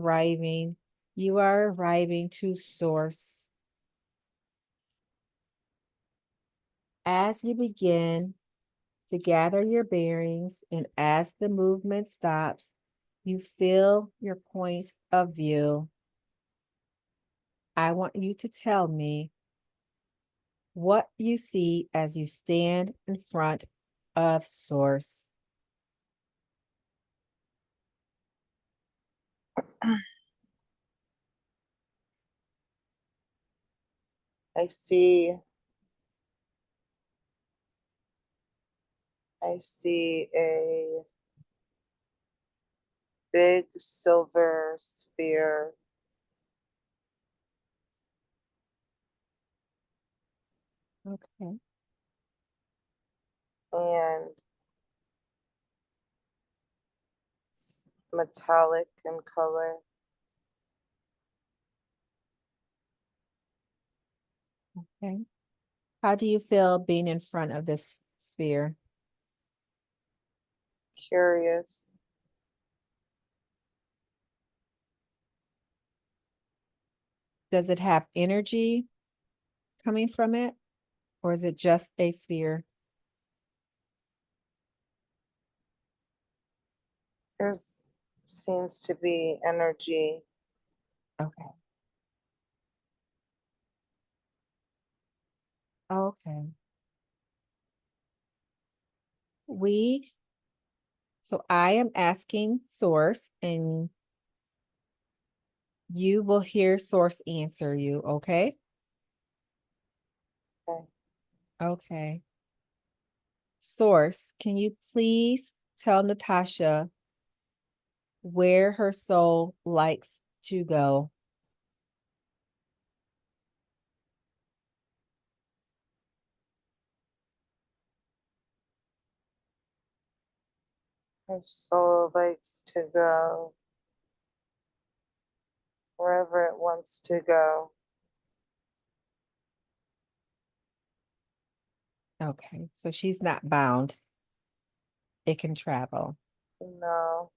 You are arriving to source. As you begin to gather your bearings and as the movement stops, you feel your point of view. I want you to tell me what you see as you stand in front of source. I see a big silver sphere Okay. and it's metallic in color. Okay. How do you feel being in front of this sphere? Curious. Does it have energy coming from it, or is it just a sphere? There's seems to be energy. Okay. Okay. So I am asking source and you will hear source answer you, okay? Okay. Okay. Source, can you please tell Natasha where her soul likes to go? Her soul likes to go wherever it wants to go. Okay, so she's not bound. It can travel. No,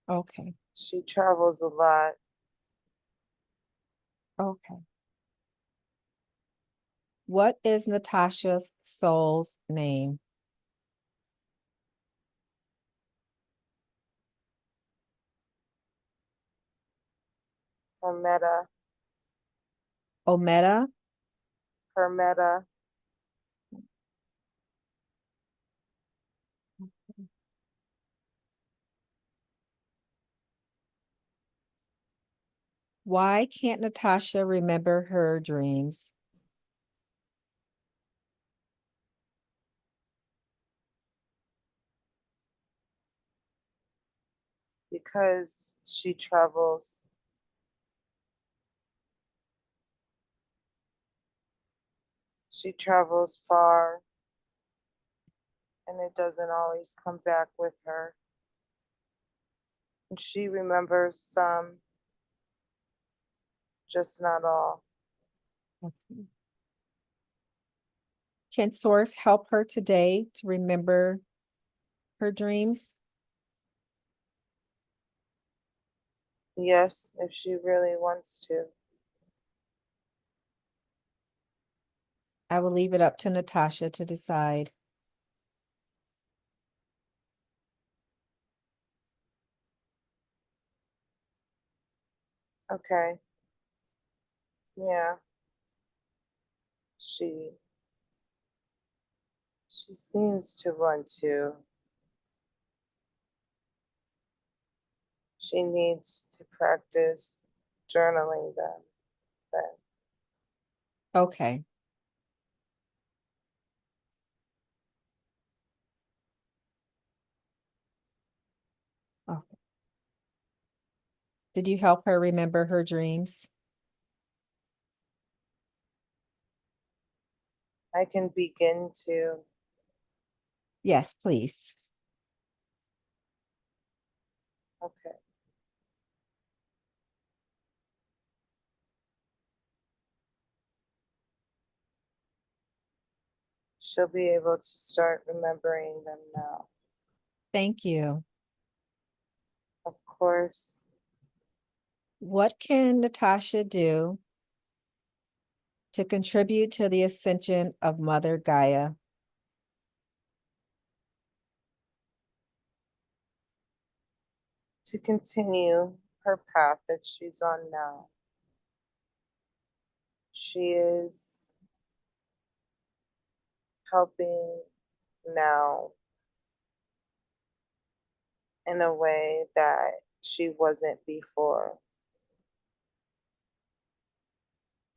Okay, she travels a lot. okay. What is Natasha's soul's name? Her meta, Ometa? her meta. Why can't Natasha remember her dreams? Because she travels far and it doesn't always come back with her. And she remembers some, just not all. Okay. Can Source help her today to remember her dreams? Yes, if she really wants to. I will leave it up to Natasha to decide. Okay. Yeah. She she seems to want to. She needs to practice journaling then. Okay. Okay. Did you help her remember her dreams? I can begin to. Yes, please. Okay. She'll be able to start remembering them now. Thank you. Of course. What can Natasha do to contribute to the ascension of Mother Gaia? To continue her path that she's on now. She is helping now in a way that she wasn't before.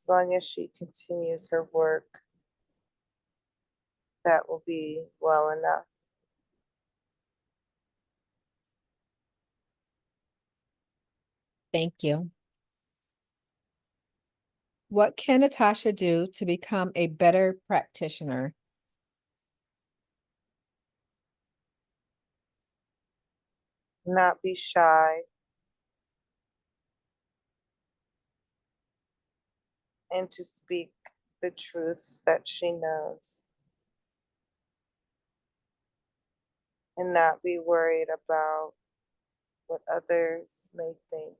As long as she continues her work, that will be well enough. Thank you. What can Natasha do to become a better practitioner? Not be shy and to speak the truths that she knows and not be worried about what others may think.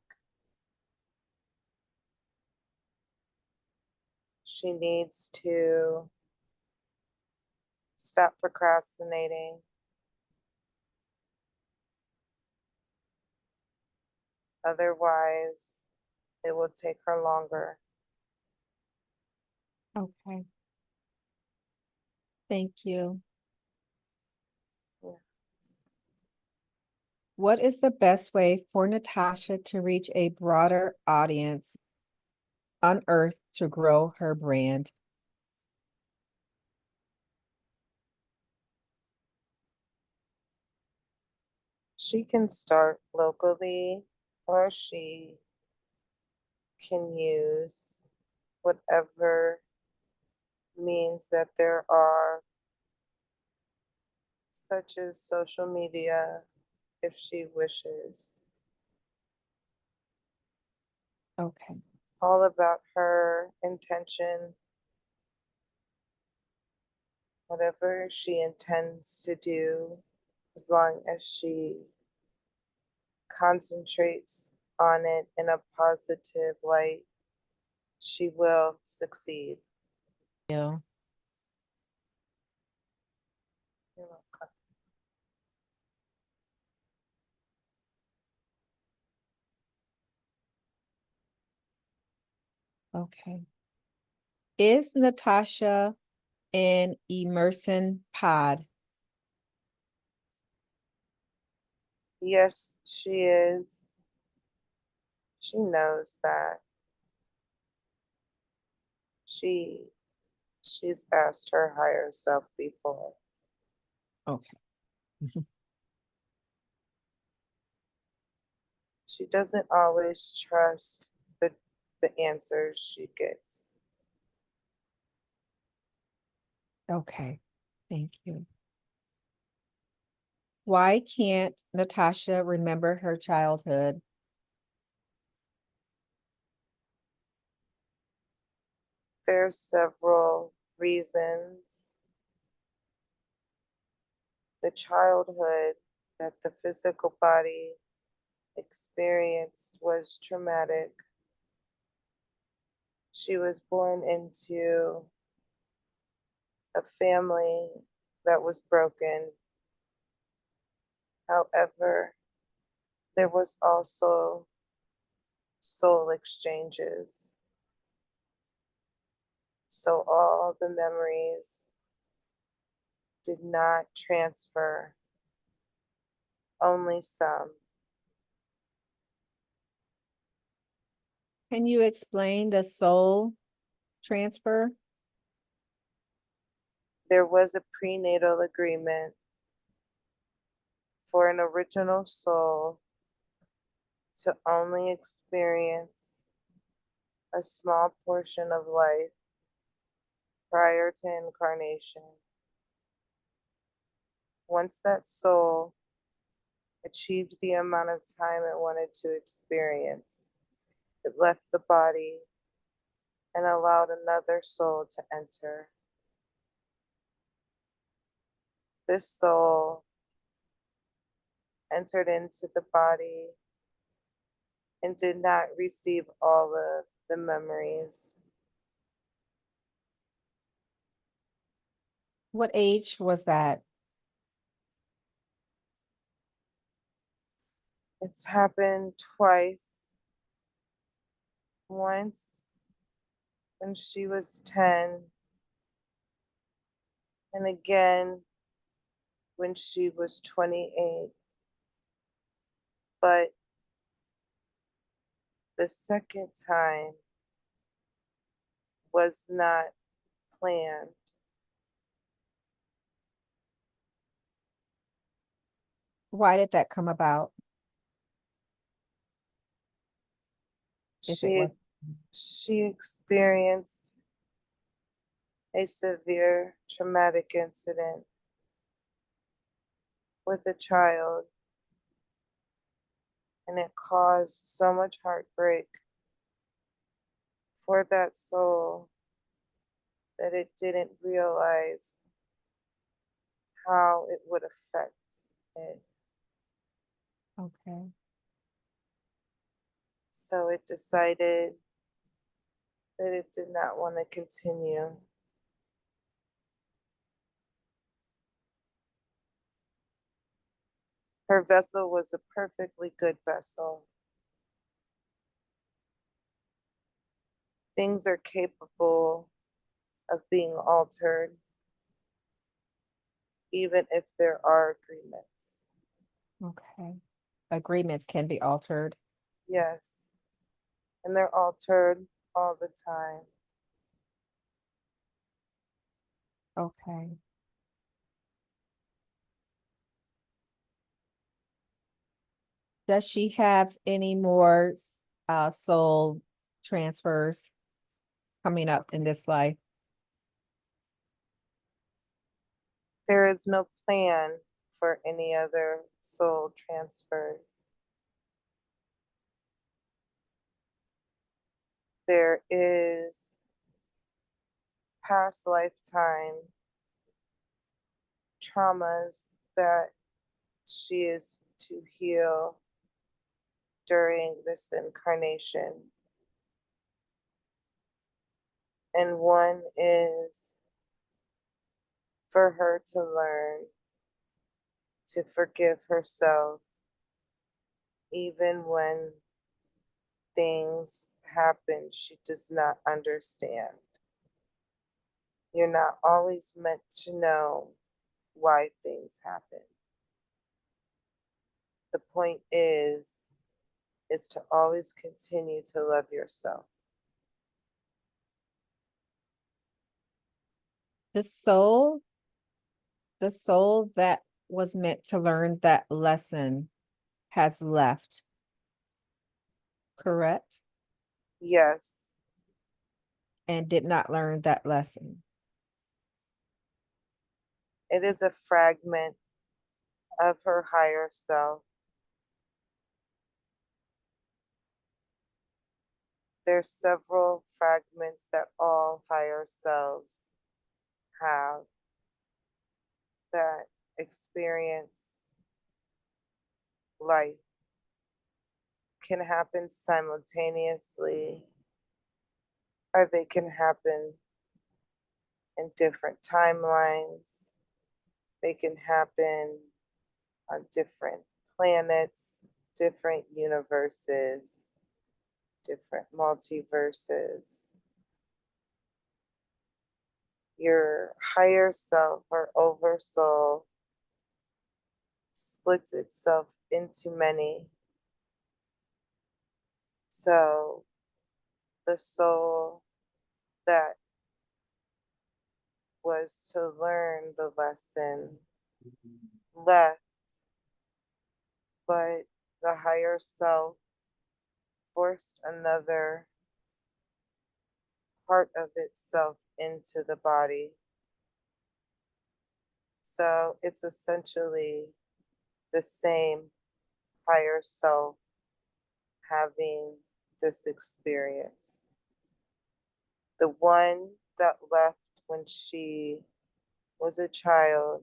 She needs to stop procrastinating. Otherwise, it will take her longer. Okay. Thank you. Yes. What is the best way for Natasha to reach a broader audience on Earth to grow her brand? She can start locally or she can use whatever means that there are, such as social media, if she wishes. Okay. All about her intention, whatever she intends to do, as long as she concentrates on it in a positive light, she will succeed. You. You're welcome. Okay. Is Natasha an immersion pod? Yes, she is. She knows that. She she's asked her higher self before. Okay. She doesn't always trust the answers she gets. Okay. Thank you. Why can't Natasha remember her childhood? There's several reasons. The childhood that the physical body experienced was traumatic. She was born into a family that was broken. However, there was also soul exchanges. So all the memories did not transfer, only some. Can you explain the soul transfer? There was a prenatal agreement for an original soul to only experience a small portion of life prior to incarnation. Once that soul achieved the amount of time it wanted to experience, it left the body and allowed another soul to enter. This soul entered into the body and did not receive all of the memories. What age was that? It's happened twice. Once when she was 10, and again when she was 28. But the second time was not planned. Why did that come about? If it She was. she experienced a severe traumatic incident with a child, and it caused so much heartbreak for that soul that it didn't realize how it would affect it. Okay. So it decided that it did not want to continue. Her vessel was a perfectly good vessel. Things are capable of being altered, even if there are agreements. Okay. Agreements can be altered. Yes, and they're altered all the time. Okay. Does she have any more soul transfers coming up in this life? There is no plan for any other soul transfers. There is past lifetime traumas that she is to heal during this incarnation. And one is for her to learn to forgive herself even when things happen she does not understand. You're not always meant to know why things happen. The point is to always continue to love yourself. The soul, the soul that was meant to learn that lesson has left, correct? Yes, And did not learn that lesson. it is a fragment of her higher self. There's several fragments that all higher selves have that experience life, can happen simultaneously, or they can happen in different timelines. They can happen on different planets, different universes, different multiverses. Your higher self or oversoul splits itself into many. So the soul that was to learn the lesson left, but the higher self forced another part of itself into the body. So it's essentially the same higher self having this experience. The one that left when she was a child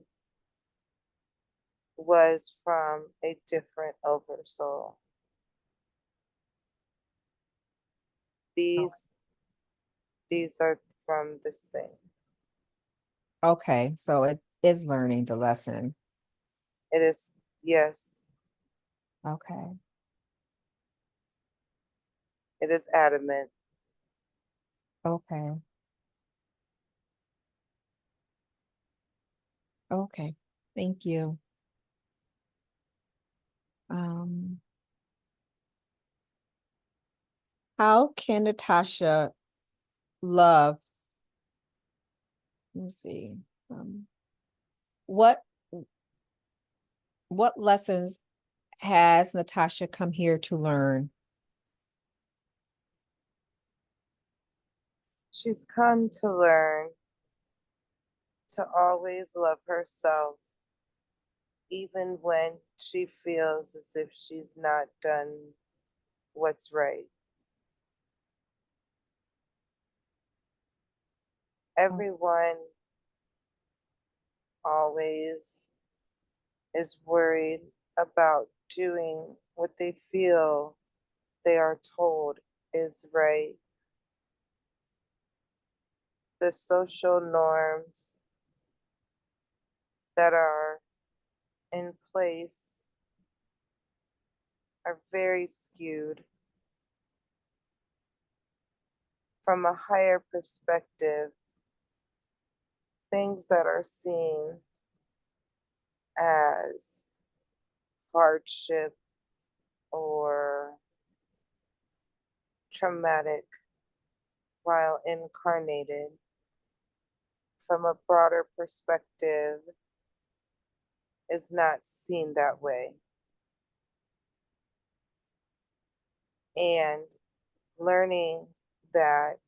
was from a different oversoul. These are from the same. Okay, so it is learning the lesson. It is, yes, Okay, it is adamant. okay, okay. Thank you. Um, how can Natasha love? Let me see. Um, what what lessons has Natasha come here to learn? She's come to learn to always love herself, even when she feels as if she's not done what's right. Oh, Everyone always is worried about doing what they feel they are told is right. The social norms that are in place are very skewed. From a higher perspective, things that are seen as hardship or traumatic while incarnated, from a broader perspective, is not seen that way. And learning that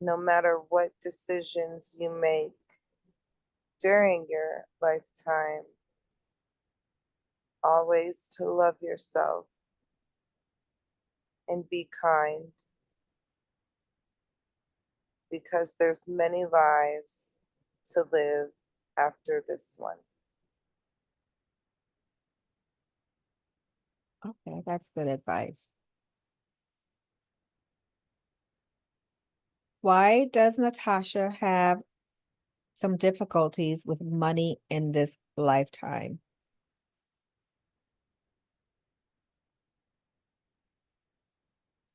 no matter what decisions you make during your lifetime, always to love yourself and be kind, because there's many lives to live after this one. okay, that's good advice. Why does Natasha have some difficulties with money in this lifetime?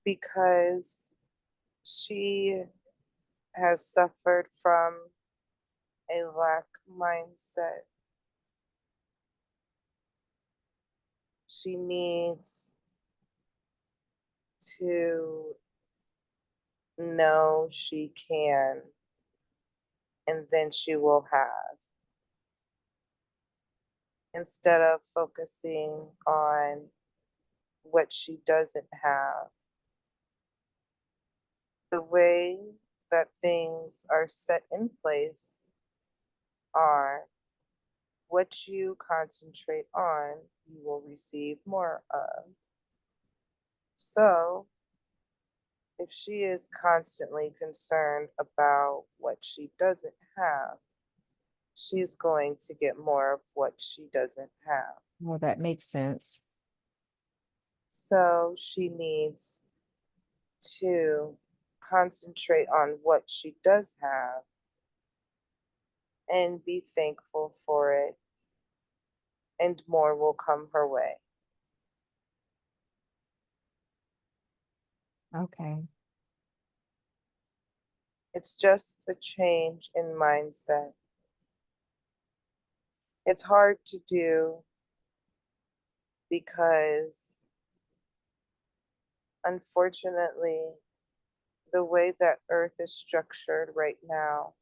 Because she has suffered from a lack mindset. She needs to know she can, and then she will have, instead of focusing on what she doesn't have. The way that things are set in place are what you concentrate on, you will receive more of. So, if she is constantly concerned about what she doesn't have, she's going to get more of what she doesn't have. Well, that makes sense. So, she needs to concentrate on what she does have and be thankful for it, and more will come her way. Okay, It's just a change in mindset. It's hard to do because, unfortunately, the way that Earth is structured right now,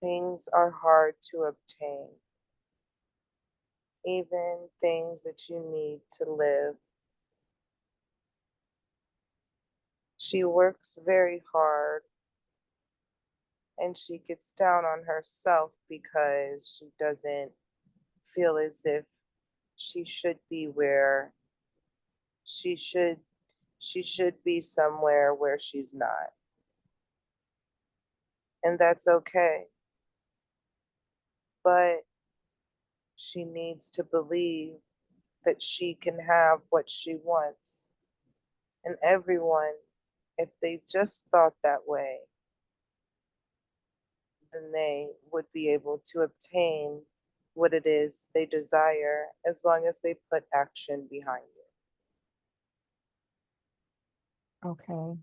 things are hard to obtain. Even things that you need to live. She works very hard and she gets down on herself because she doesn't feel as if she should be where she should she should be somewhere where she's not. And that's okay. But she needs to believe that she can have what she wants. And everyone, if they just thought that way, then they would be able to obtain what it is they desire as long as they put action behind it. Okay.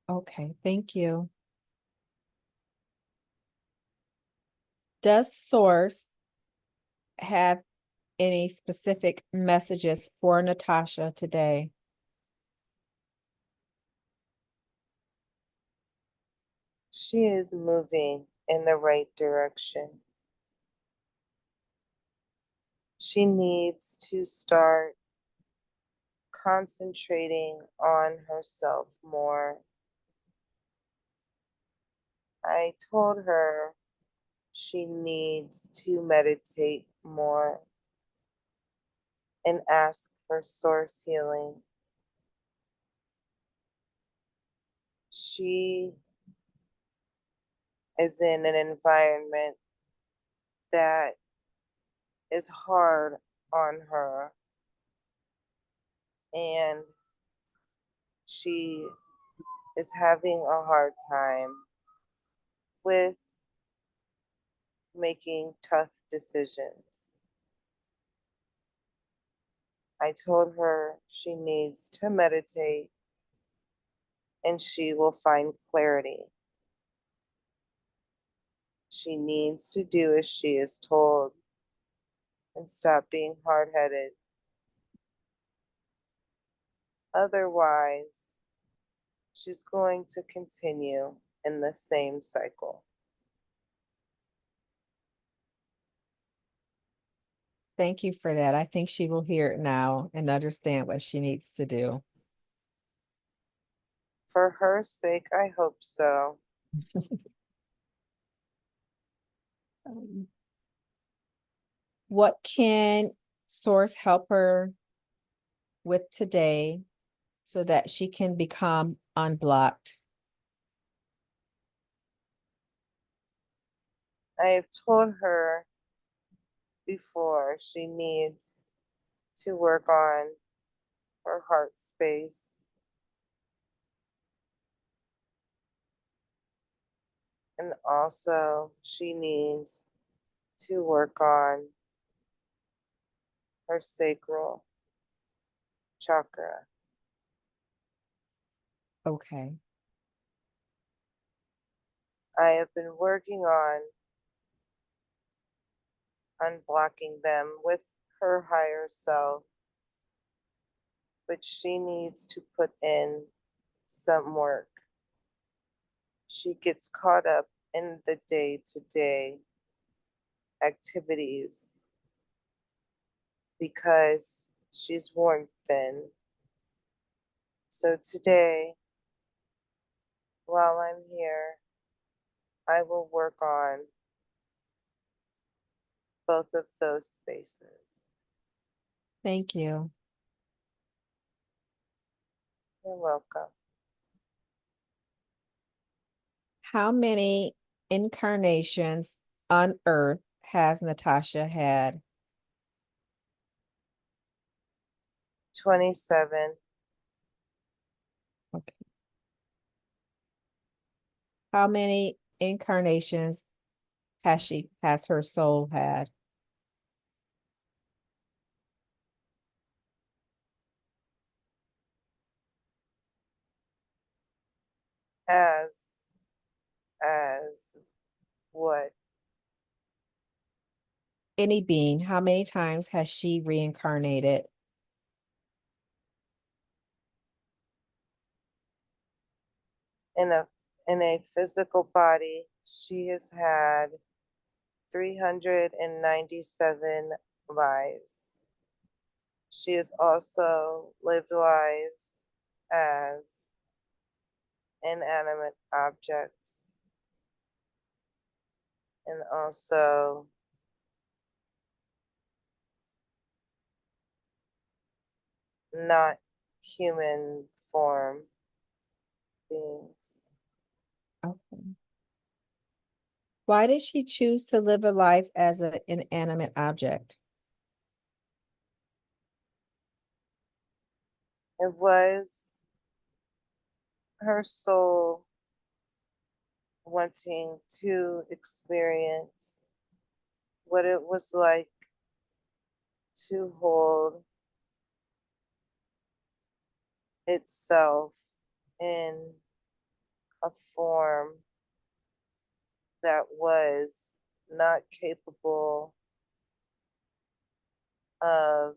Okay, thank you. Does Source have any specific messages for Natasha today? She is moving in the right direction. She needs to start concentrating on herself more. I told her she needs to meditate more and ask for source healing. She is in an environment that is hard on her, and she is having a hard time with making tough decisions. I told her she needs to meditate and she will find clarity. She needs to do as she is told and stop being hard headed. Otherwise, she's going to continue in the same cycle. Thank you for that. I think she will hear it now and understand what she needs to do. For her sake, I hope so. Um, What can Source help her with today so that she can become unblocked? I have told her before she needs to work on her heart space and also she needs to work on her sacral chakra. Okay. I have been working on unblocking them with her higher self, but she needs to put in some work. She gets caught up in the day to day activities because she's worn thin. So today, while I'm here, I will work on both of those spaces. Thank you. You're welcome. How many incarnations on Earth has Natasha had? 27. Okay. How many incarnations has her soul had? As what? Any being, how many times has she reincarnated? In a physical body, she has had 397 lives. She has also lived lives as inanimate objects and also not human form beings. Okay. Why did she choose to live a life as an inanimate object? It was her soul wanting to experience what it was like to hold itself in a form that was not capable of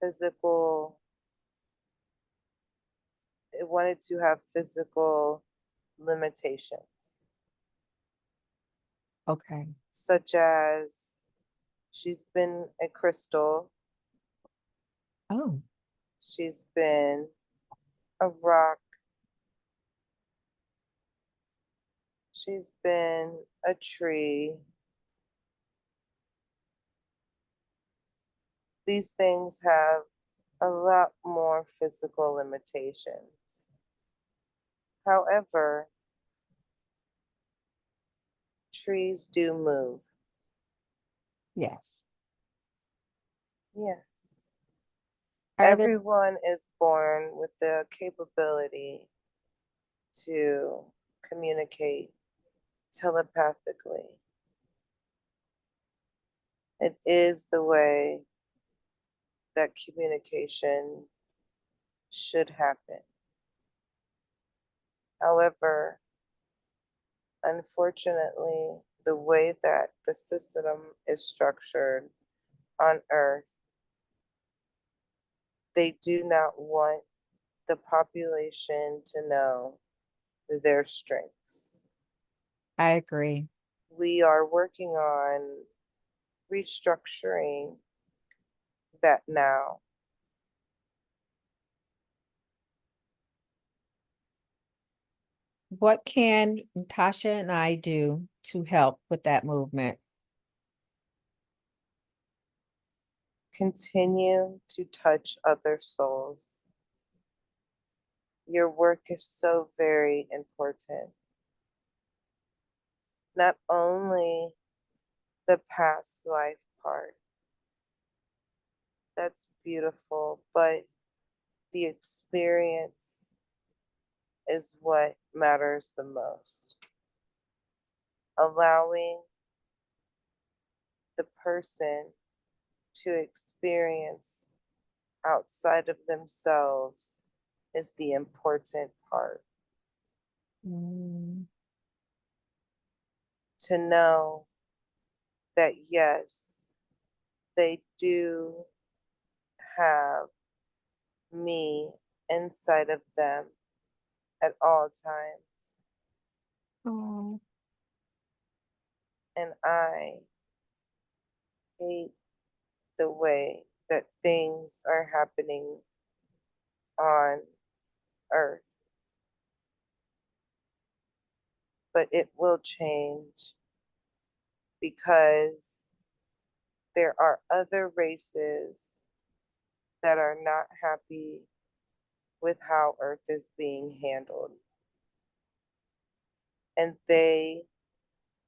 physical, it wanted to have physical limitations, Okay. such as she's been a crystal, Oh, she's been a rock, she's been a tree. These things have a lot more physical limitations. However, trees do move. yes. Yes. Are there Everyone is born with the capability to communicate telepathically. It is the way that communication should happen. However, unfortunately, the way that the system is structured on Earth, they do not want the population to know their strengths. I agree. We are working on restructuring that now. What can Tasha and I do to help with that movement? Continue to touch other souls. Your work is so very important. Not only the past life part, that's beautiful, but the experience is what matters the most. Allowing the person to experience outside of themselves is the important part. Mm, To know that, yes, they do have me inside of them at all times. oh, And I hate the way that things are happening on Earth, but it will change because there are other races that are not happy with how Earth is being handled. And they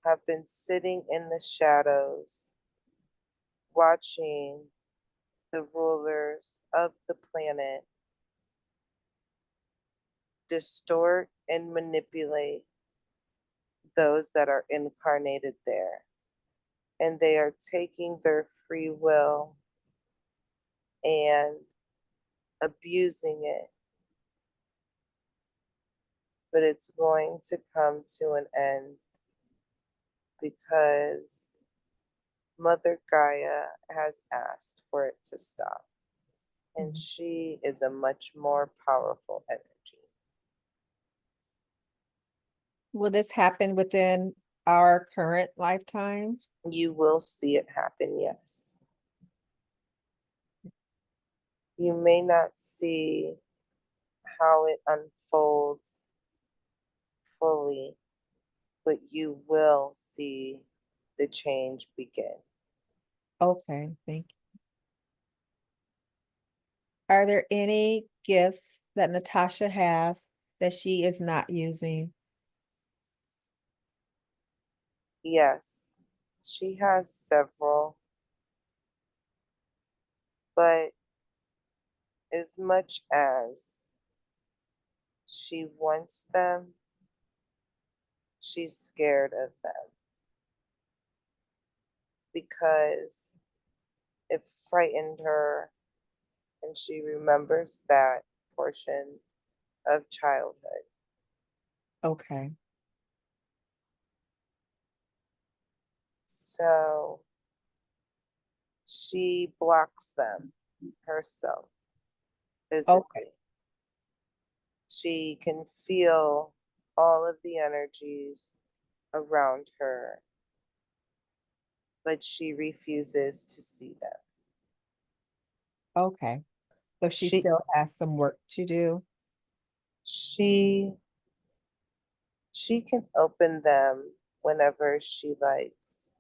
have been sitting in the shadows watching the rulers of the planet distort and manipulate those that are incarnated there. And they are taking their free will and abusing it. But it's going to come to an end because Mother Gaia has asked for it to stop. And mm. she is a much more powerful energy. Will this happen within our current lifetimes? You will see it happen, yes. You may not see how it unfolds fully, but you will see the change begin. Okay, thank you. Are there any gifts that Natasha has that she is not using? Yes, she has several, but as much as she wants them, she's scared of them because it frightened her and she remembers that portion of childhood. Okay. So she blocks them herself Okay. physically. She can feel all of the energies around her, but she refuses to see them. Okay. So she She still has some work to do. she she can open them whenever she likes.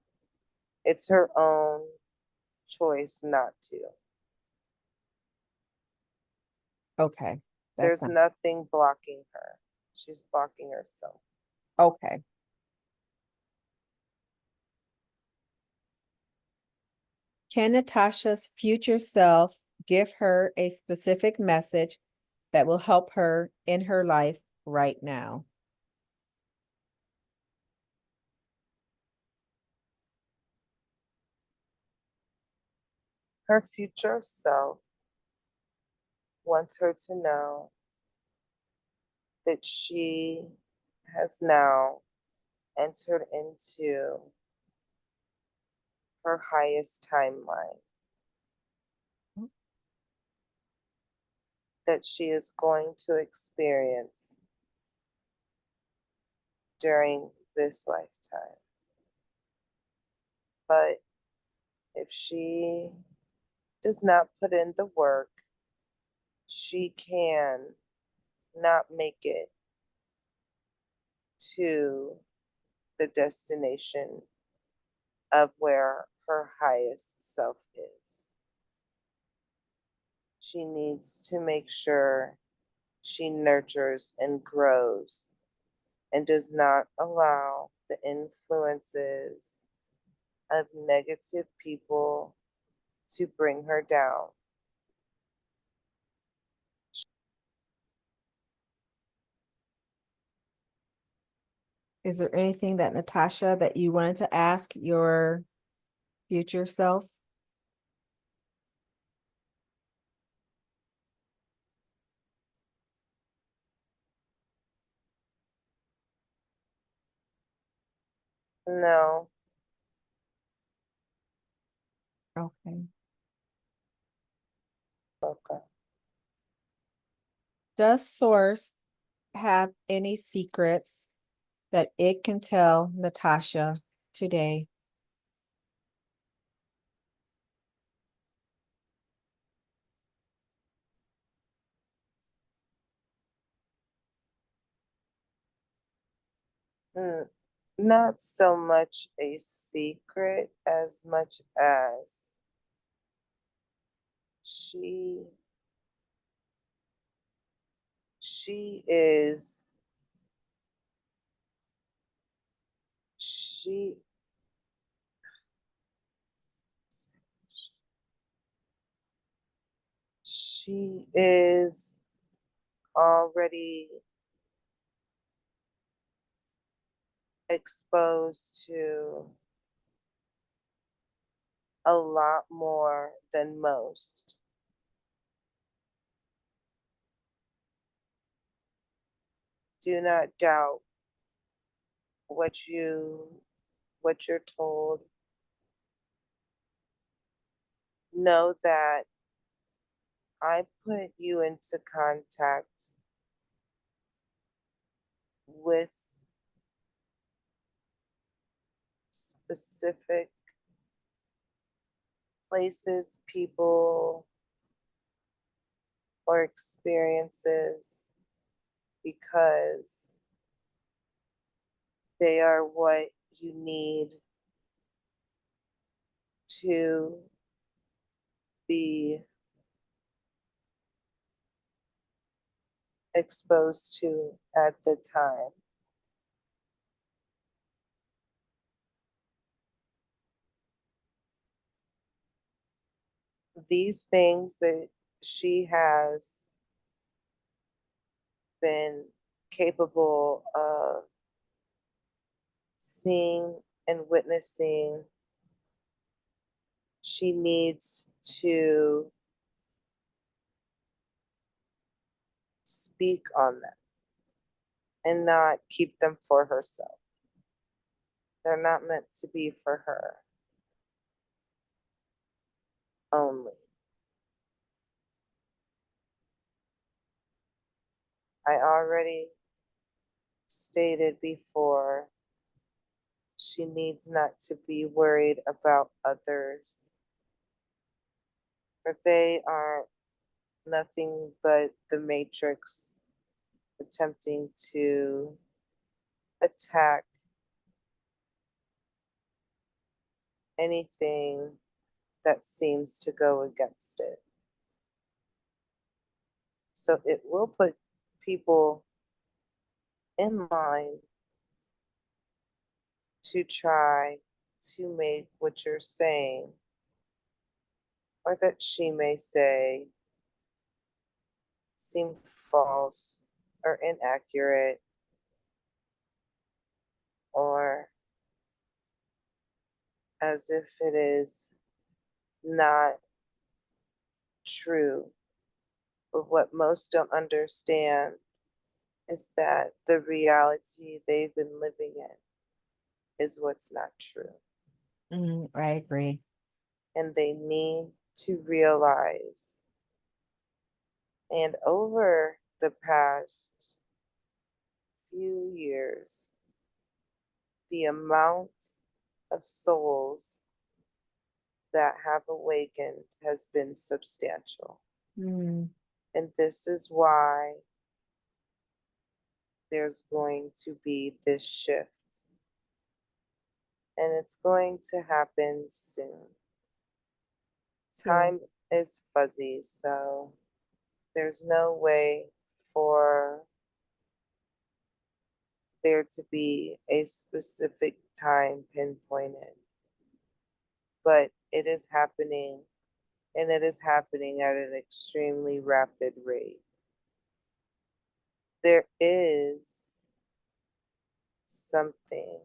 It's her own choice not to. Okay. That's There's nothing blocking her. She's blocking herself. okay. Can Natasha's future self give her a specific message that will help her in her life right now? Her future self wants her to know that she has now entered into her highest timeline, that she is going to experience during this lifetime. But if she does not put in the work, she can not make it to the destination of where her highest self is. She needs to make sure she nurtures and grows and does not allow the influences of negative people to bring her down. Is there anything that Natasha that you wanted to ask your future self? No, Okay. okay. Does Source have any secrets that it can tell Natasha today? Mm, not so much a secret as much as she she is she she is already exposed to a lot more than most. Do not doubt what you're told. Know that I put you into contact with specific places, people, or experiences because they are what you need to be exposed to at the time. These things that she has been capable of seeing and witnessing, she needs to speak on them and not keep them for herself. They're not meant to be for her only. I already stated before, she needs not to be worried about others, for they are nothing but the matrix attempting to attack anything that seems to go against it. So it will put people in line to try to make what you're saying, or that she may say, seem false or inaccurate, or as if it is not true. But what most don't understand is that the reality they've been living in is what's not true. I agree. And they need to realize, and over the past few years, the amount of souls that have awakened has been substantial. Mm, And this is why there's going to be this shift. And it's going to happen soon. yeah. Time is fuzzy, so there's no way for there to be a specific time pinpointed. But it is happening, and it is happening at an extremely rapid rate. There is something,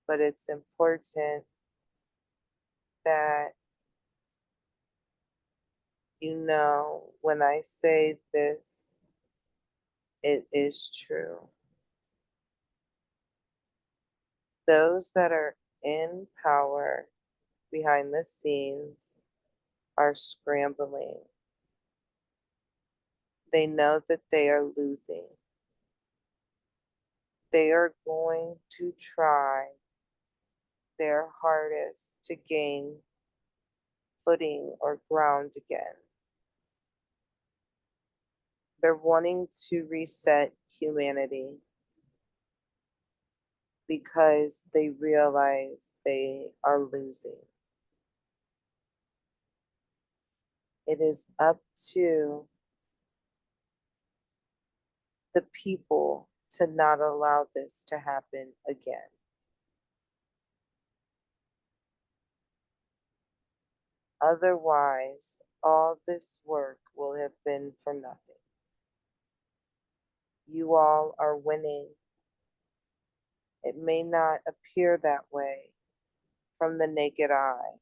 but it's important that you know when I say this, it is true. Those that are in power behind the scenes are scrambling. They know that they are losing. They are going to try their hardest to gain footing or ground again. They're wanting to reset humanity because they realize they are losing. It is up to the people to not allow this to happen again. Otherwise, all this work will have been for nothing. You all are winning. It may not appear that way from the naked eye,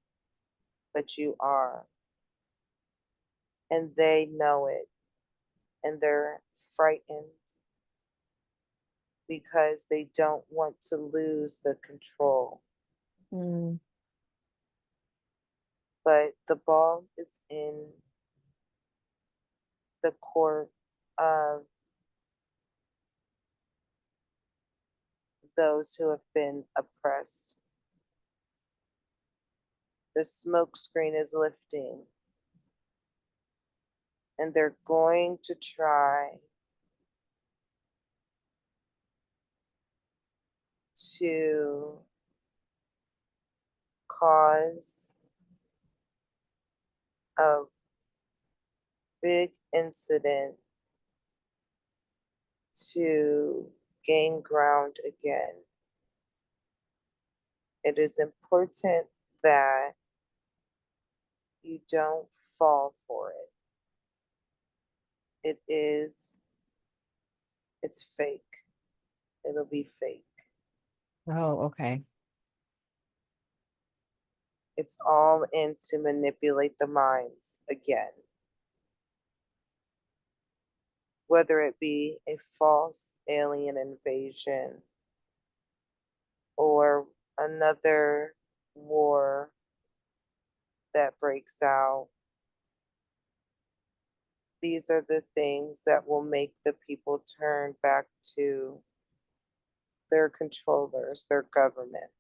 but you are. And they know it, and they're frightened because they don't want to lose the control. Mm, But the ball is in the court of those who have been oppressed. The smoke screen is lifting, and they're going to try to cause a big incident to gain ground again. It is important that you don't fall for it. It's fake. It'll be fake. Oh, okay. It's all in to manipulate the minds again. Whether it be a false alien invasion or another war that breaks out, these are the things that will make the people turn back to their controllers, their government,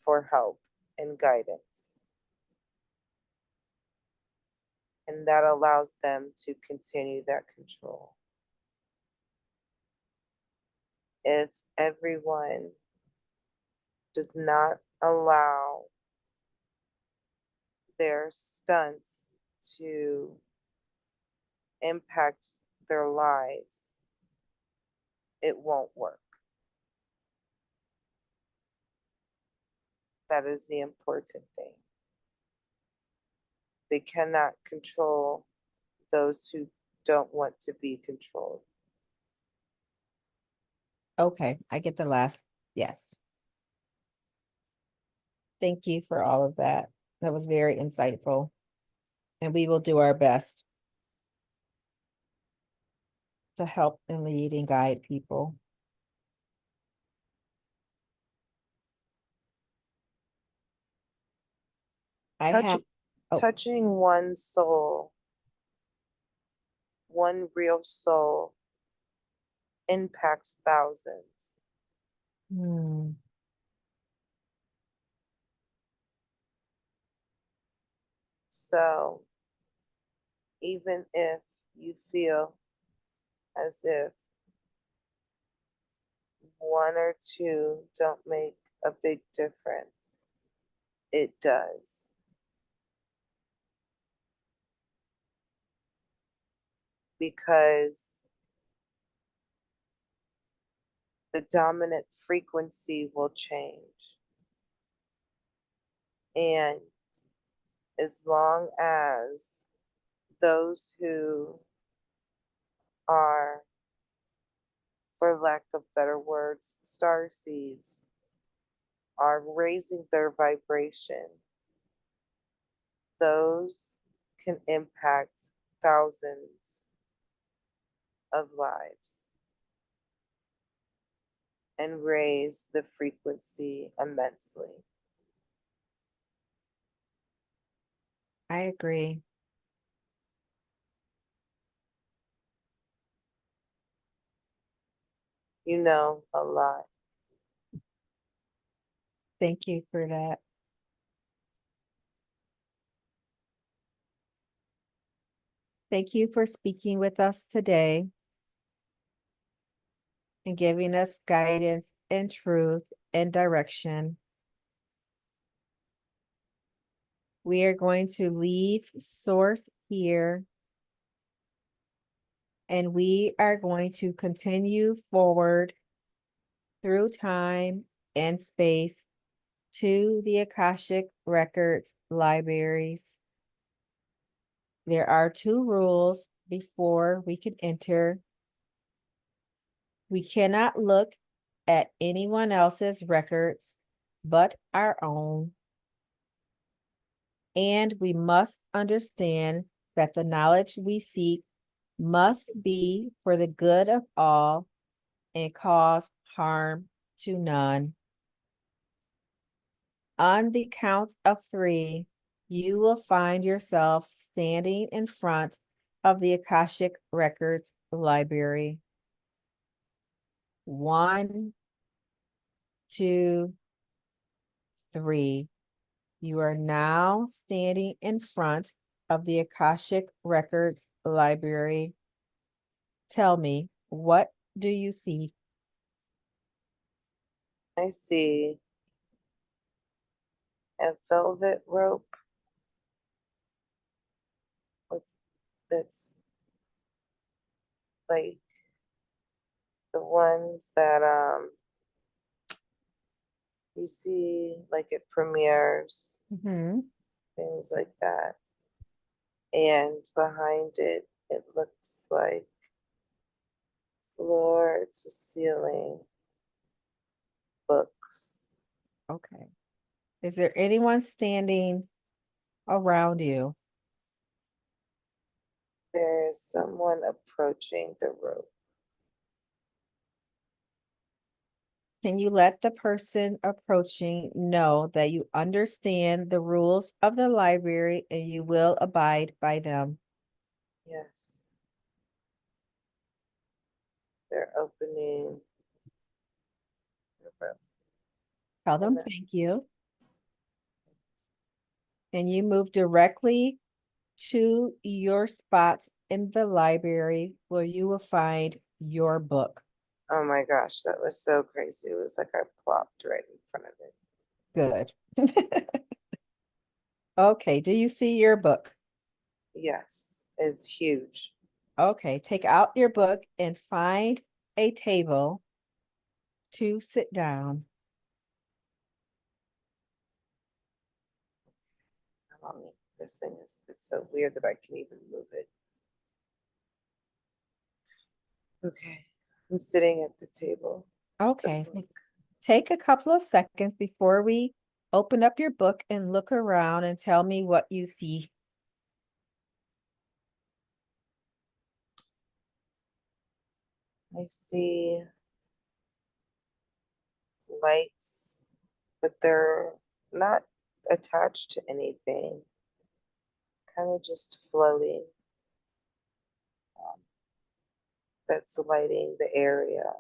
for help and guidance. And that allows them to continue that control. If everyone does not allow their stunts to impact their lives, it won't work. That is the important thing. They cannot control those who don't want to be controlled. Okay, I get the last. Yes. Thank you for all of that. That was very insightful. And we will do our best to help and lead and guide people. I Touch, have, oh, touching one soul, one real soul, impacts thousands. hmm, So even if you feel as if one or two don't make a big difference, it does. Because the dominant frequency will change. And as long as those who are, for lack of better words, star seeds, are raising their vibration, those can impact thousands of lives and raise the frequency immensely. I agree. You know a lot. Thank you for that. Thank you for speaking with us today and giving us guidance and truth and direction. We are going to leave Source here, and we are going to continue forward through time and space to the Akashic Records libraries. There are 2 rules before we can enter. We cannot look at anyone else's records but our own. And we must understand that the knowledge we seek must be for the good of all and cause harm to none. On the count of 3, you will find yourself standing in front of the Akashic Records library. 1, 2, 3. You are now standing in front of the Akashic Records library. Tell me, what do you see? I see a velvet rope with that's like the ones that you see like at premieres, Mm-hmm. things like that. And behind it, it looks like floor to ceiling books. Okay. Is there anyone standing around you? There is someone approaching the rope. Can you let the person approaching know that you understand the rules of the library and you will abide by them? Yes, they're opening the rope. Tell them And thank you. And you move directly to your spot in the library where you will find your book. oh my gosh, that was so crazy. It was like I plopped right in front of it. Good. Okay, do you see your book? Yes, it's huge. Okay, take out your book and find a table to sit down. I don't need this thing is it's so weird that I can even move it. Okay, I'm sitting at the table. The Okay, so book. take a couple of seconds before we open up your book and look around and tell me what you see. I see lights, but they're not attached to anything, kind of just floating. Um, that's lighting the area.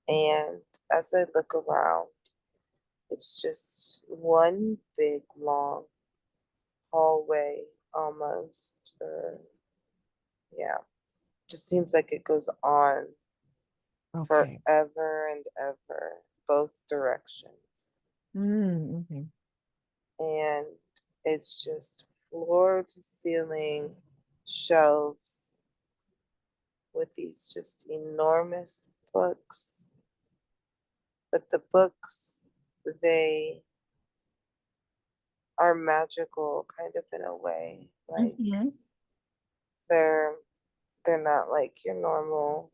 And as I look around, it's just one big long hallway almost. Yeah, just seems like it goes on Okay. forever and ever, both directions. Mm-hmm. And it's just floor to ceiling shelves with these just enormous books. But the books, they are magical kind of in a way. Like Mm-hmm. they're they're not like your normal,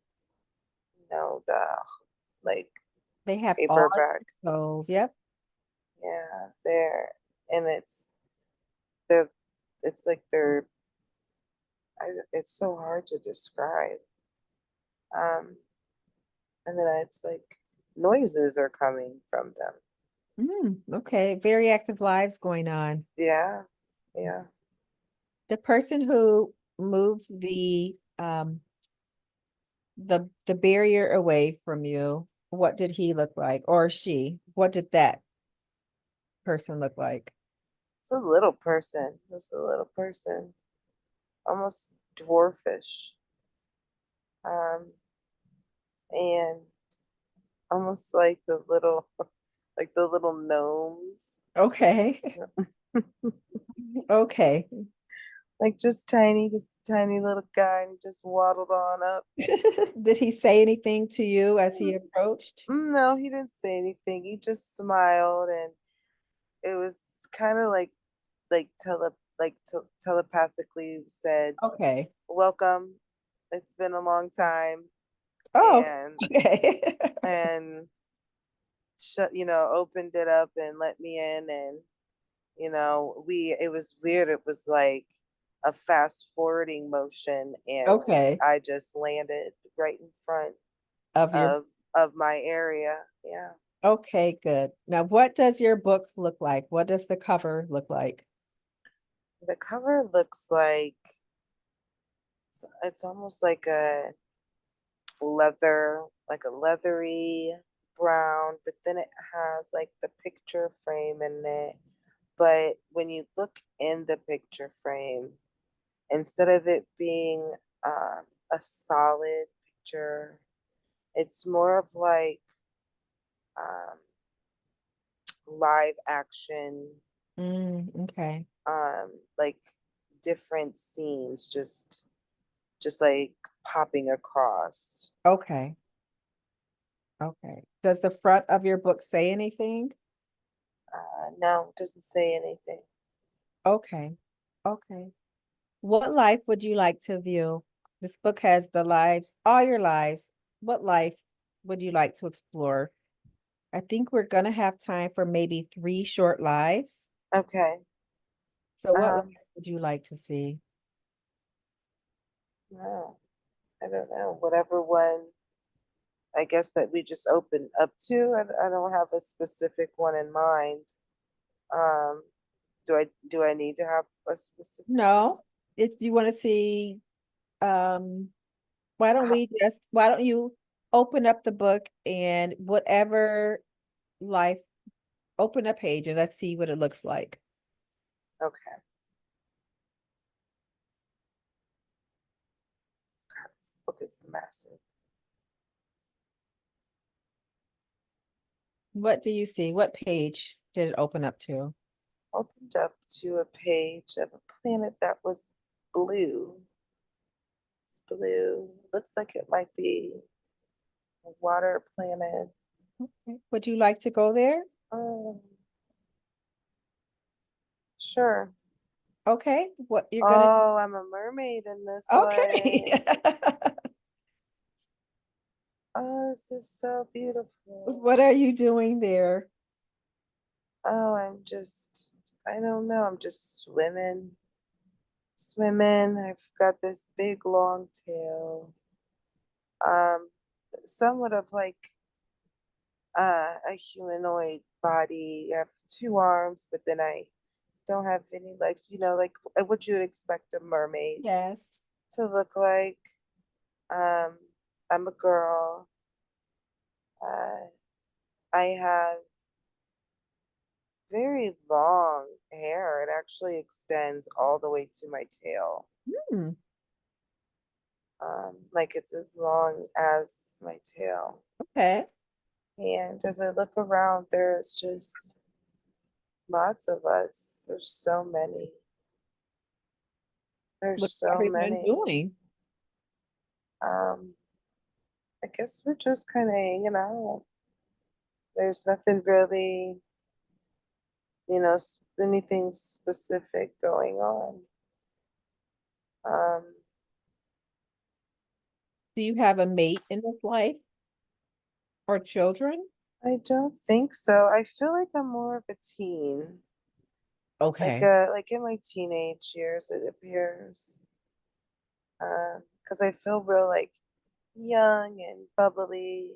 the like They have all paperback. those. Yep. Yeah, they're and they're it's like it's so hard to describe. Um, and then it's like noises are coming from them. Okay. Very active lives going on. Yeah, yeah. The person who moved the barrier away from you, what did he look like? Or she? What did that person look like? It's a little person. It's a little person, almost dwarfish, and almost like like the little gnomes. Okay. Okay. Like just tiny little guy, and he just waddled on up. Did he say anything to you as he approached? No, he didn't say anything. He just smiled, and it was kind of like telepathically said, Okay. "Welcome. It's been a long time," Oh, and okay. and opened it up and let me in, and we it was weird. It was like a fast forwarding motion, and Okay. I just landed right in front Of your of my area. Yeah. Okay, good. Now, what does your book look like? What does the cover look like? The cover looks like it's almost like like a leathery brown, but then it has like the picture frame in it. But when you look in the picture frame, instead of it being a solid picture, it's more of um, live action, Okay. like different scenes, just like popping across. Okay. Okay. Does the front of your book say anything? No, it doesn't say anything. Okay. Okay. What life would you like to view? This book has the lives, all your lives. What life would you like to explore? I think we're gonna have time for maybe 3 short lives. Okay. So what life Um, would you like to see? no, I don't know. Whatever one, I guess that we just opened up to. I don't have a specific one in mind. Um, do I need to have a specific? No, if you want to see, why don't you open up the book and whatever life, open a page and let's see what it looks like. Okay. God, this book is massive. What do you see? What page did it open up to? Opened up to a page of a planet that was blue. It's blue. Looks like it might be a water planet. Okay. Would you like to go there? Um, sure. Okay, what you're gonna Oh, I'm a mermaid in this okay. life. Oh, this is so beautiful. What are you doing there? Oh, I don't know. I'm just swimming, swimming. I've got this big long tail. Um, somewhat of like a humanoid body. I have 2 arms, but then I don't have any legs. Like what you would expect a mermaid Yes. to look like. Um, I'm a girl. Uh, I have very long hair. It actually extends all the way to my tail. Hmm. Like it's as long as my tail. Okay. And as I look around, there's just lots of us. There's so many. There's What's so everyone many. doing? Um, I guess we're just kind of hanging out. There's nothing really, anything specific going on. Um, Do you have a mate in this life or children? I don't think so. I feel like I'm more of a teen. Okay. Like in my teenage years, it appears. Because I feel real like young and bubbly.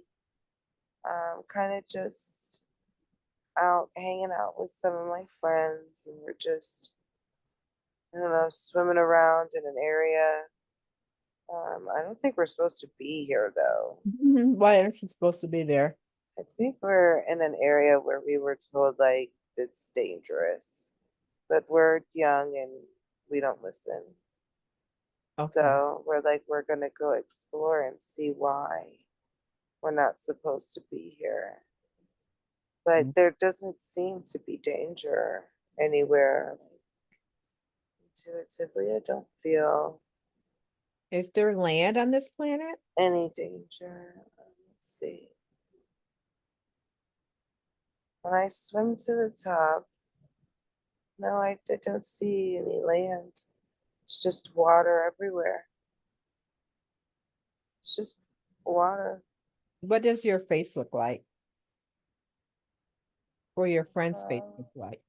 Kind of just out hanging out with some of my friends, and we're just, I don't know, swimming around in an area. I don't think we're supposed to be here though. Why aren't you supposed to be there? I think we're in an area where we were told like it's dangerous, but we're young and we don't listen. Okay. So we're like, we're gonna go explore and see why we're not supposed to be here. But Mm. there doesn't seem to be danger anywhere. Like, intuitively, I don't feel Is there land on this planet? any danger. Let's see. When I swim to the top, no, I don't see any land. It's just water everywhere. It's just water. What does your face look like? Or your friend's face Uh, look like?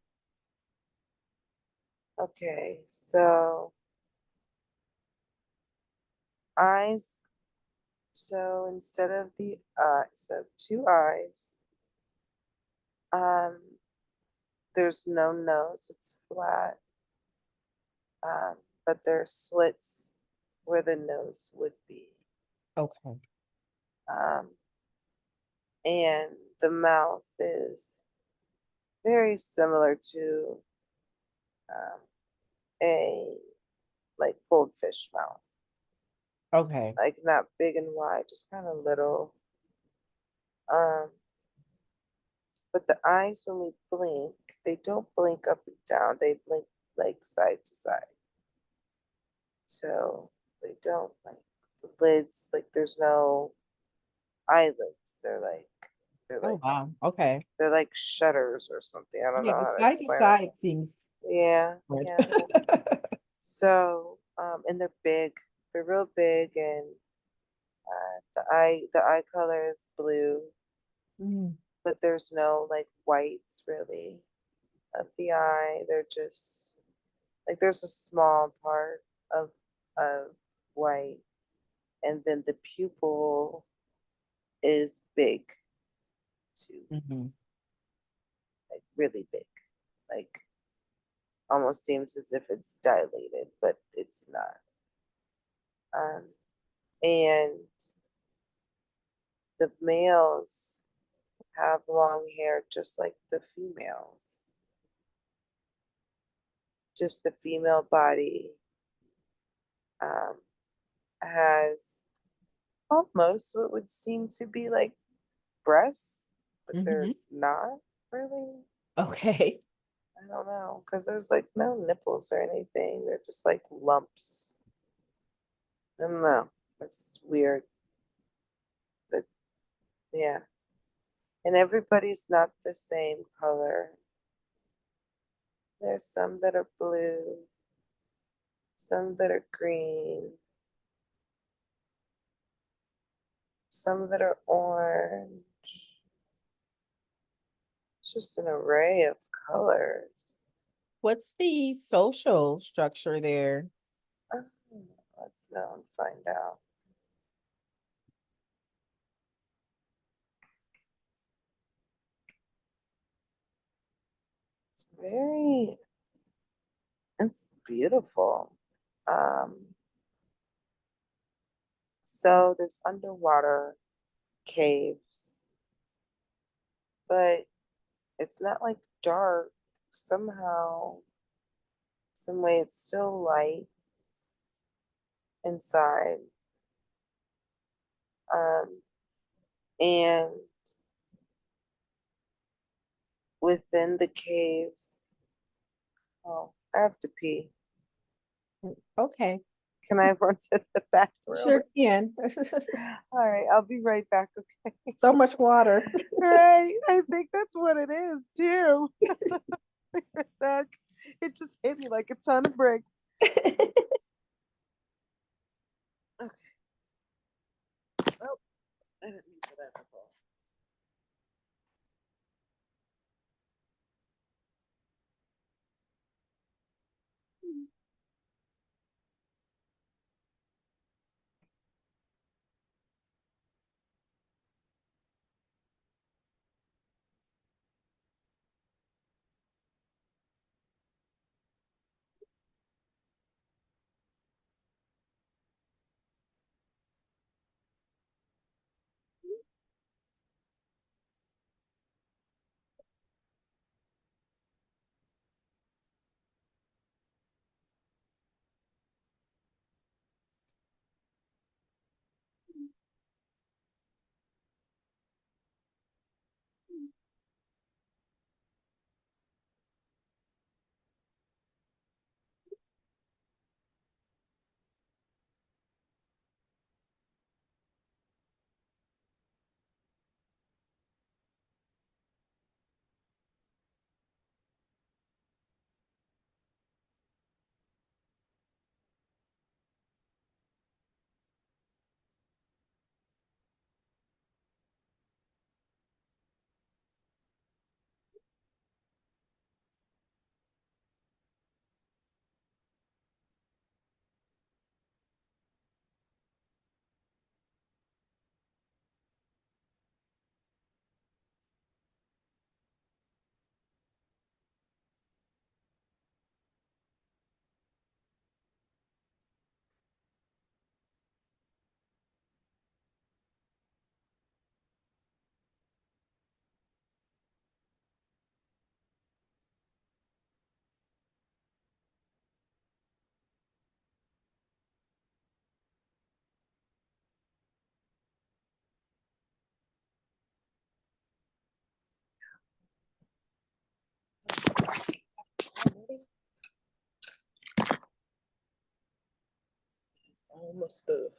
okay, so eyes. So instead of the so 2 eyes. Um, there's no nose. It's flat. But there's slits where the nose would be. Okay. Um, and the mouth is very similar to um, a like goldfish mouth, Okay. like not big and wide, just kind of little. Um, but the eyes, when we blink, they don't blink up and down. They blink like side to side. So they don't like lids, like there's no eyelids. They're Oh, like wow. Okay. they're like shutters or something. I don't Yeah, know the how to side to explain it. side seems Yeah, good. yeah. So, and they're big. They're real big, and the eye color is blue, Mm, but there's no like whites really of the eye. They're just like there's a small part of white, and then the pupil is big too, mhm. like really big, like almost seems as if it's dilated, but it's not. Um, and the males have long hair just like the females. Just the female body um, has almost what would seem to be like breasts, but they're Mhm. not really. Okay. I don't know, because there's like no nipples or anything. They're just like lumps. I don't know. It's weird, but yeah. And everybody's not the same color. There's some that are blue, some that are green, some that are orange. It's just an array of colors. What's the social structure there? Oh, let's go and find out. It's very, it's beautiful. Um, so there's underwater caves, but it's not like dark. Somehow, some way it's still light inside. Um, and within the caves, oh, I have to pee. Okay. Can I run to the bathroom? Sure can. All right, I'll be right back. Okay. So much water. Right. I think that's what it is too. Back. It just hit me like a ton of bricks. Okay. Oh, I didn't mean for that to fall. Already? It's almost stuff.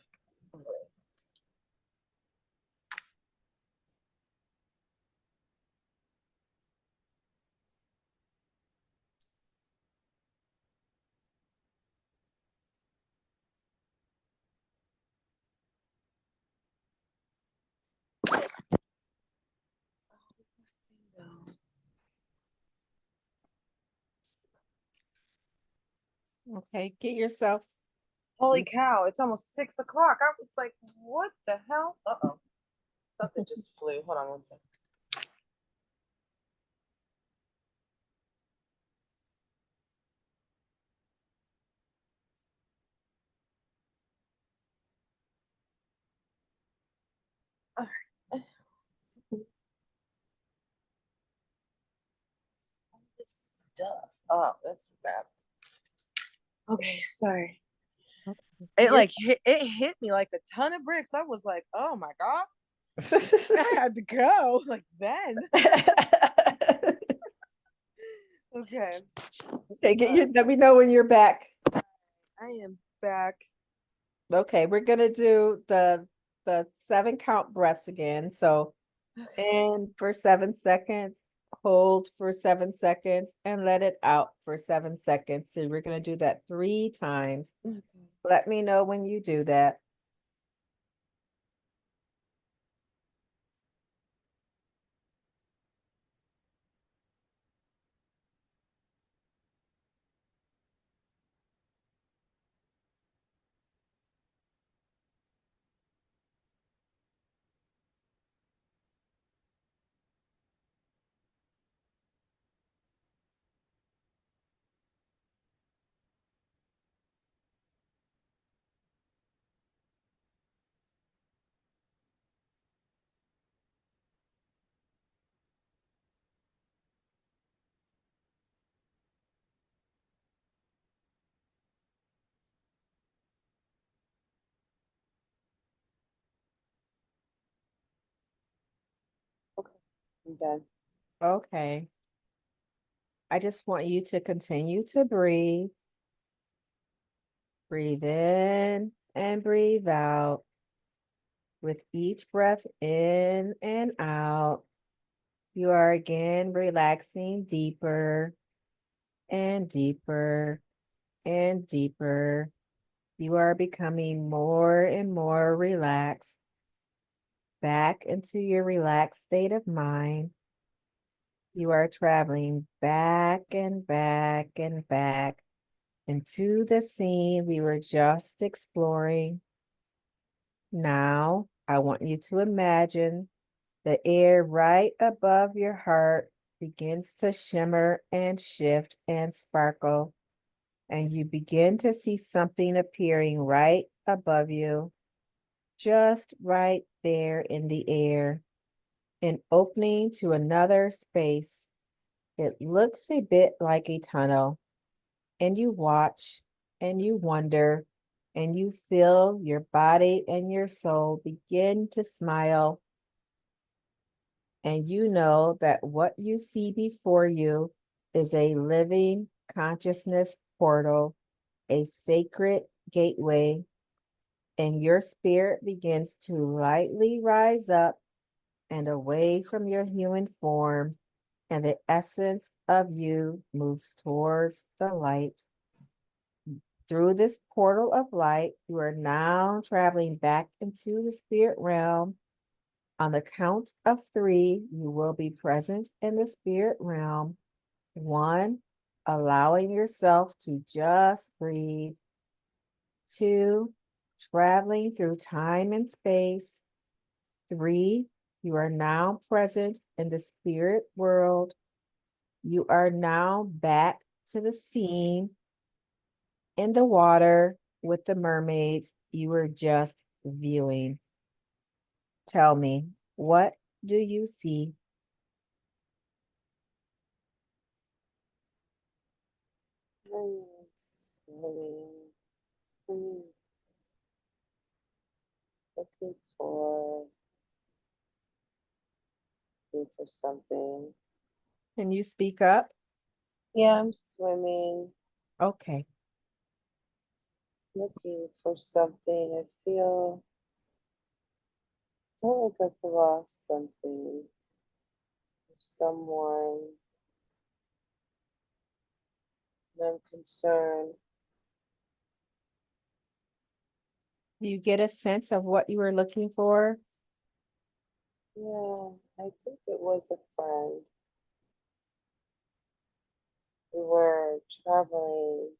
Okay, get yourself. Holy cow, it's almost 6 o'clock. I was like, what the hell? Uh-oh. Something just flew. Hold on one second. All right. All this stuff. Oh, that's bad. Okay, sorry. It like hit me like a ton of bricks. I was like, oh my God. I had to go like then. Okay. Okay, let me know when you're back. I am back. Okay, we're gonna do the 7 count breaths again. So in for 7 seconds, hold for 7 seconds, and let it out for 7 seconds. So we're gonna do that 3 times. Okay. Let me know when you do that. I'm done. Okay. I just want you to continue to breathe. Breathe in and breathe out. With each breath in and out, you are again relaxing deeper and deeper and deeper. You are becoming more and more relaxed, back into your relaxed state of mind. You are traveling back and back and back into the scene we were just exploring. Now, I want you to imagine the air right above your heart begins to shimmer and shift and sparkle, and you begin to see something appearing right above you, just right there in the air, an opening to another space. It looks a bit like a tunnel, and you watch and you wonder and you feel your body and your soul begin to smile. And you know that what you see before you is a living consciousness portal, a sacred gateway, and your spirit begins to lightly rise up and away from your human form, and the essence of you moves towards the light. Through this portal of light, you are now traveling back into the spirit realm. On the count of 3, you will be present in the spirit realm. 1, allowing yourself to just breathe. 2, traveling through time and space. 3, you are now present in the spirit world. You are now back to the scene in the water with the mermaids you were just viewing. Tell me, what do you see? Swimming, swimming, looking for something. Can you speak up? Yeah, I'm swimming, Okay. looking for something. I feel feel like I've lost something, someone, and I'm concerned. Do you get a sense of what you were looking for? Yeah, I think it was a friend. We were traveling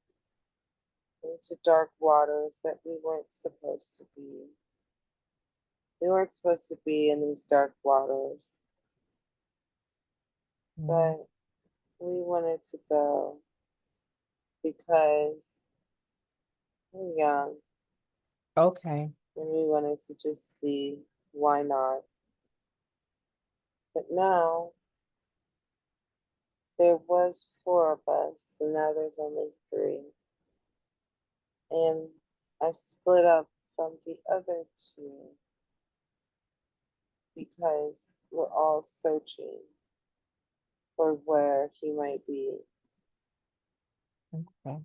into dark waters that we weren't supposed to be. We weren't supposed to be in these dark waters, Mm. but we wanted to go because we're young Okay. and we wanted to just see why not. But now there was four of us, and now there's only three. And I split up from the other two because we're all searching for where he might be. Okay.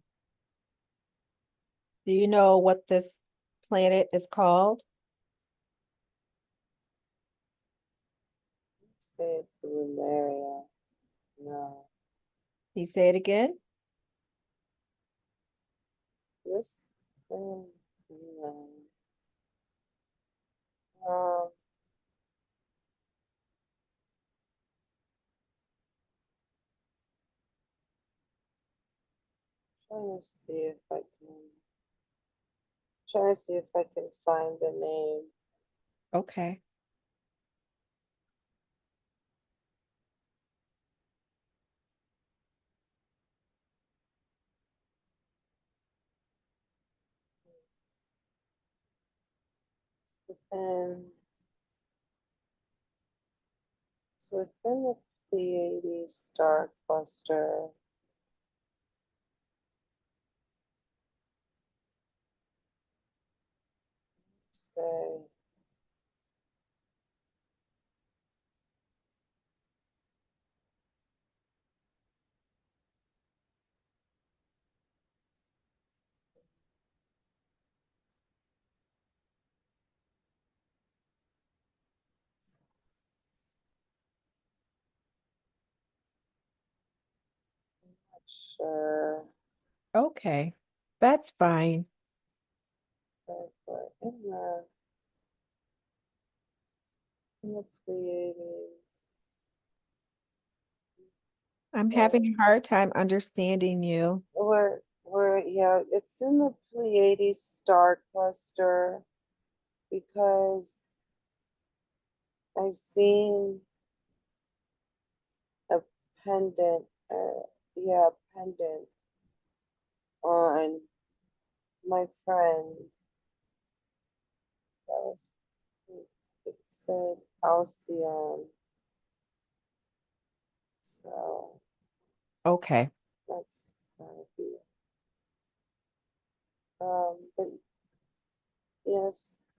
Do you know what this planet is called? Say it's the Lunaria. No. Can you say it again? This thing, no. Um, trying to see if I can find the name. Okay. And it's within the Pleiades star cluster. Say, not sure, Okay. That's fine. but we're in the Pleiades. I'm having And a hard time understanding you. yeah, it's in the Pleiades star cluster because I've seen a pendant, yeah, pendant on my friend. That was, it said Alcyon. So Okay. that's gotta be it. But yes,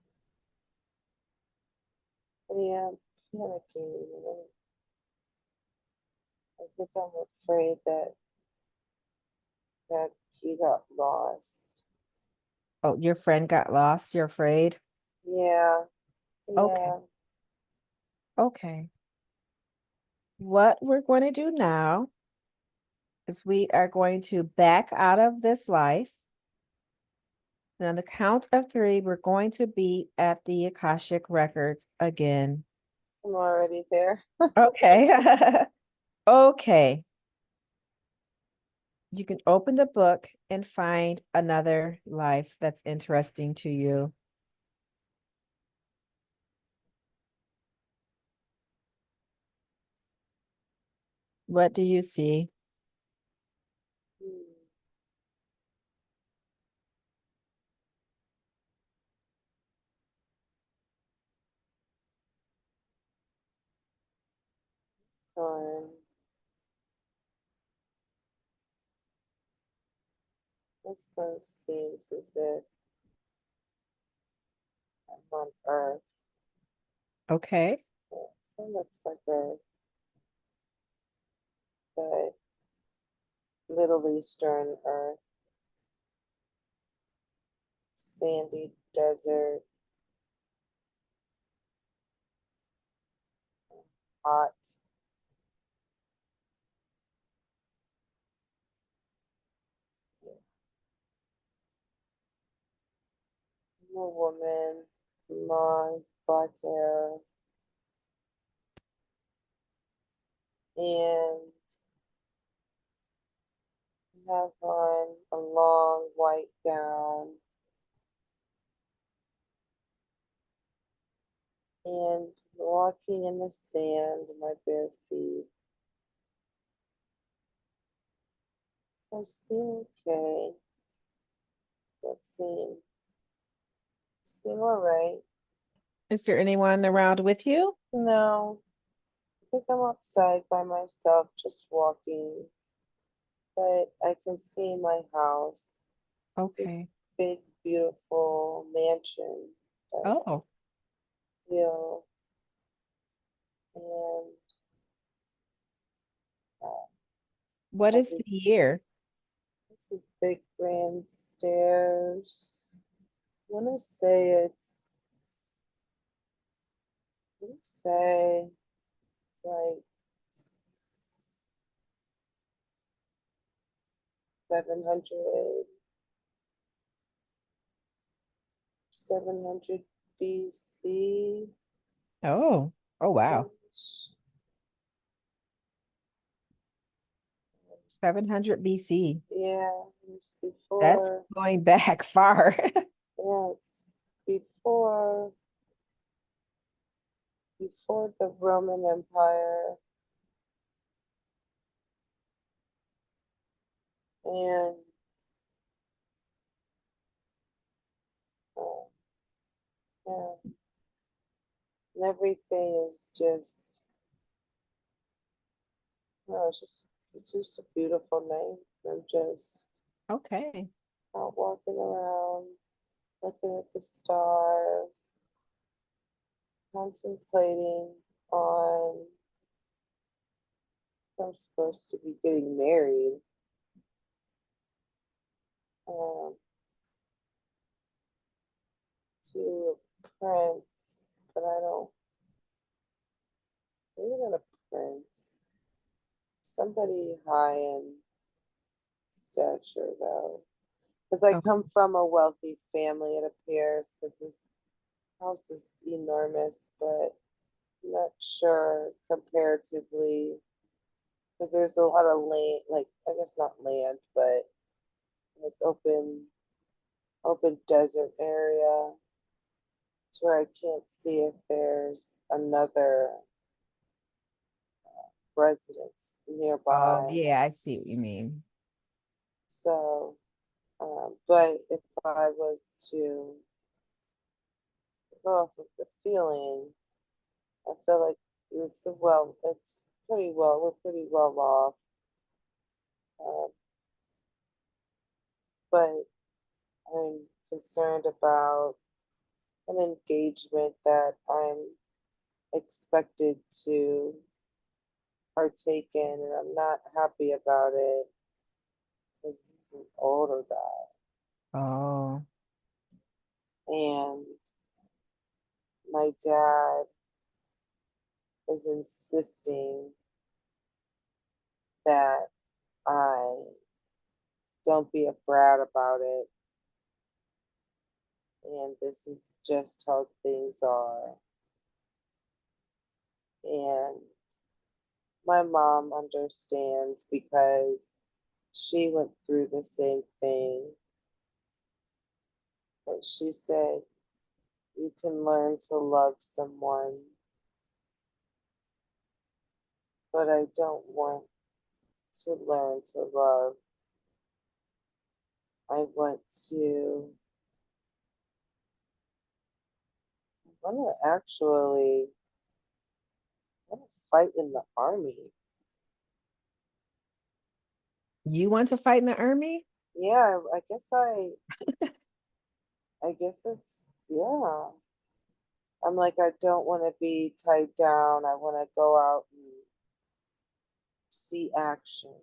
yeah, I'm panicking. I think I'm afraid that he got lost. Oh, your friend got lost. You're afraid? Yeah, Okay. yeah. Okay. What we're going to do now is we are going to back out of this life. And on the count of three, we're going to be at the Akashic Records again. I'm already there. Okay. Okay. You can open the book and find another life that's interesting to you. What do you see? Hmm, Son, this one seems as if I'm on Earth. Okay. Yeah, so it looks like Earth, but Middle Eastern Earth, sandy desert, hot. I'm a woman, long black hair, and I have on a long white gown and walking in the sand, my bare feet. I seem okay. Don't seem all right. Is there anyone around with you? No, I think I'm outside by myself, just walking, but I can see my house. It's this Okay. big, beautiful mansion type Oh, deal, and uh, what I is the just year? this is big grand stairs. I want to say it's like 700 700 BC. Oh, oh wow. -ish. 700 BC. Yeah, it's That's before. going back far. Yeah, it's before the Roman Empire, and uh, yeah, and everything is just, no, it's just a beautiful night. I'm just Okay. out walking around, looking at the stars, contemplating on I'm supposed to be getting married um, to a prince, but I don't, maybe not a prince, somebody high in stature though. Because I Oh, come from a wealthy family, it appears, because this house is enormous, but I'm not sure comparatively, because there's a lot of land, like, I guess not land, but like open desert area to where I can't see if there's another residence oh, nearby. yeah, I see what you mean. So, but if I was to go off of the feeling, I feel like it's pretty well, we're pretty well off. Uh, but I'm concerned about an engagement that I'm expected to partake in, and I'm not happy about it because he's an older guy. Oh, And my dad is insisting that I don't be a brat about it. And this is just how things are. And my mom understands because she went through the same thing. But she said, you can learn to love someone, but I don't want to learn to love. I want to, I want to actually, I want to fight in the army. you want to fight in the army? Yeah, I guess it's, yeah. I'm like, I don't want to be tied down. I want to go out and see action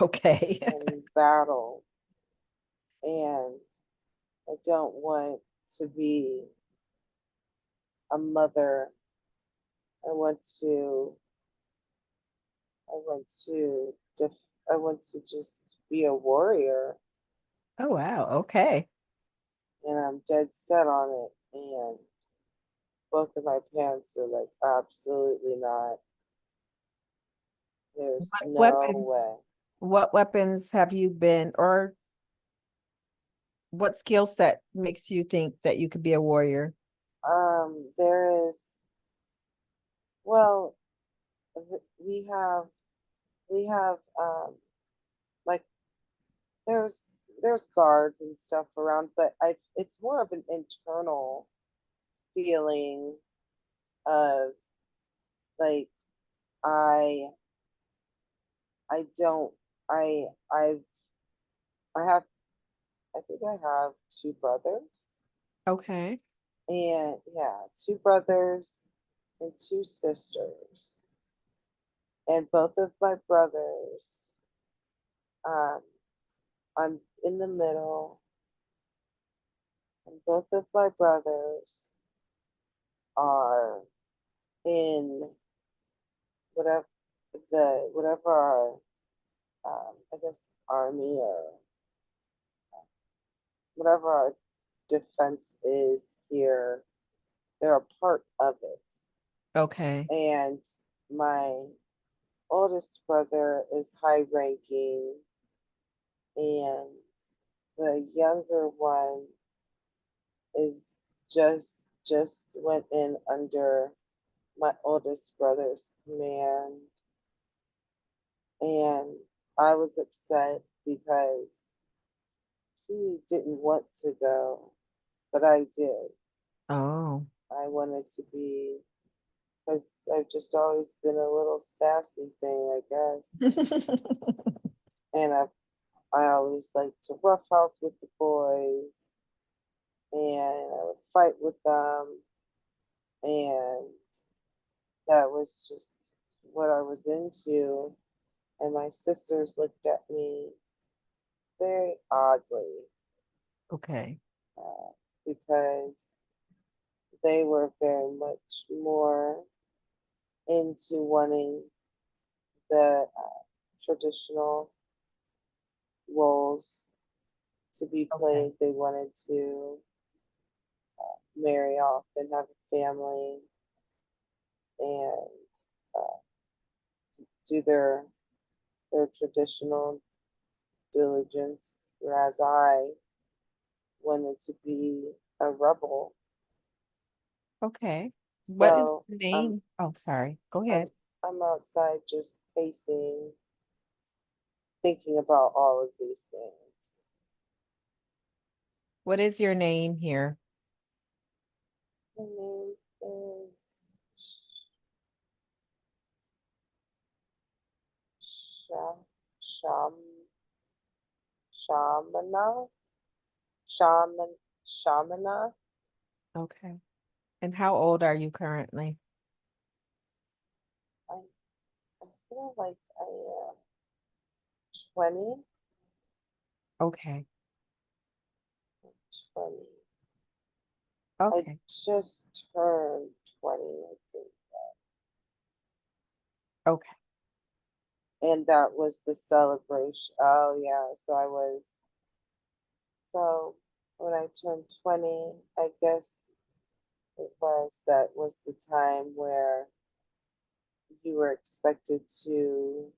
Okay. and battle. And I don't want to be a mother. I went to I went to I went to just be a warrior, Oh, wow. Okay. and I'm dead set on it. And both of my parents are like, absolutely not. There's What no weapon, way. what weapons have you been, or what skill set makes you think that you could be a warrior? There is, well, we have like there's guards and stuff around, but I it's more of an internal feeling of like I I don't I I have I think I have two brothers, Okay. and yeah, two brothers and two sisters, and both of my brothers, um I'm in the middle, and both of my brothers are in whatever whatever our I guess army or whatever our defense is here. They're a part of it. Okay. And my oldest brother is high ranking, and the younger one is just went in under my oldest brother's command. And I was upset because he didn't want to go, but I did. Oh. I wanted to be, because I've just always been a little sassy thing, I guess. And I always liked to roughhouse with the boys, and I would fight with them, and that was just what I was into. And my sisters looked at me very oddly, Okay. uh, because they were very much more into wanting the traditional roles to be Okay. played. They wanted to marry off and have a family and uh, do their traditional diligence, whereas I wanted to be a rebel. Okay. What is So the I'm name? Oh, sorry. Go I'm ahead. I'm outside just pacing, thinking about all of these things. What is your name here? My name is Sham Sham Shamana Shamana. Okay. And how old are you currently? I feel like I am 20, Okay. 20. I Okay. just turned 20, I think. Okay. And that was the celebration. Oh, yeah. So when I turned 20, I guess that was the time where you were expected to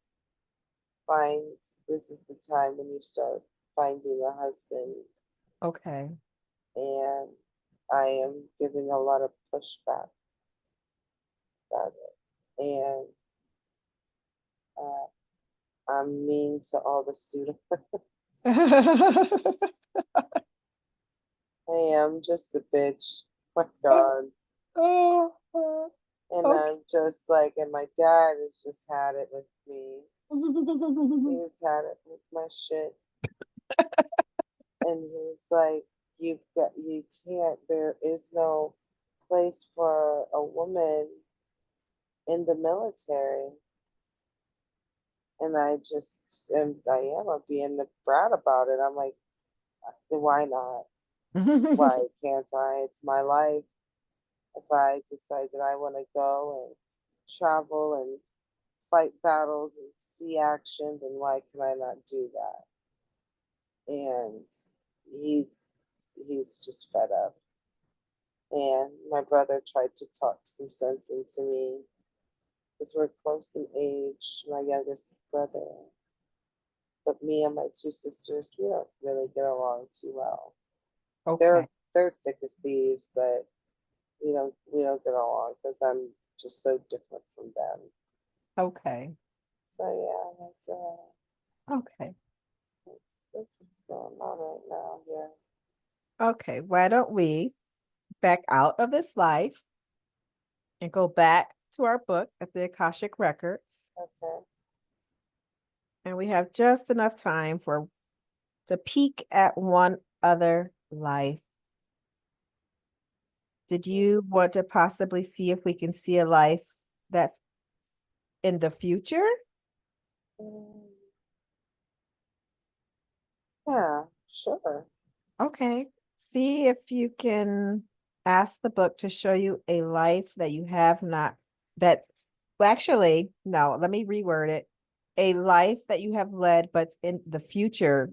find, this is the time when you start finding a husband. Okay. And I am giving a lot of pushback about it. And I'm mean to all the suitors. I am just a bitch. My God. Oh, And okay. I'm just like, and my dad has just had it with me. He's had it with my shit. And he's like, you can't, there is no place for a woman in the military. And I'm being a brat about it. I'm like, why not? Why can't I? It's my life. If I decide that I want to go travel and fight battles and see action, then why can I not do that? And he's he's just fed up. And my brother tried to talk some sense into me because we're close in age, my youngest brother. But me and my two sisters, we don't really get along too well. Okay. They're thick as thieves, but we don't get along because I'm just so different from them. Okay. So yeah, Okay. that's what's going on right now here. Okay. Why don't we back out of this life and go back to our book at the Akashic Records? Okay. And we have just enough time for to peek at one other life. Did you want to possibly see if we can see a life that's in the future? Mm, yeah, sure. Okay. See if you can ask the book to show you a life that you have not, that's, well, actually, no, let me reword it. A life that you have led, but in the future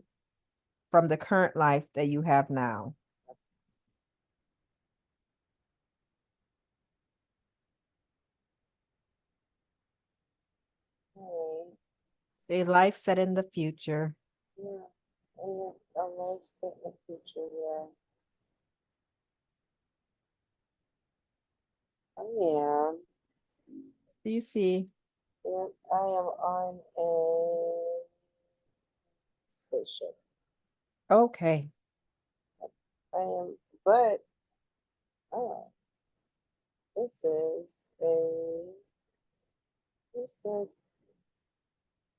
from the current life that you have now. All right. A life set in the future. Yeah. And a life set in the future, yeah. I am. Do you see? And I am on a spaceship. Okay. I am, but oh, this is a this is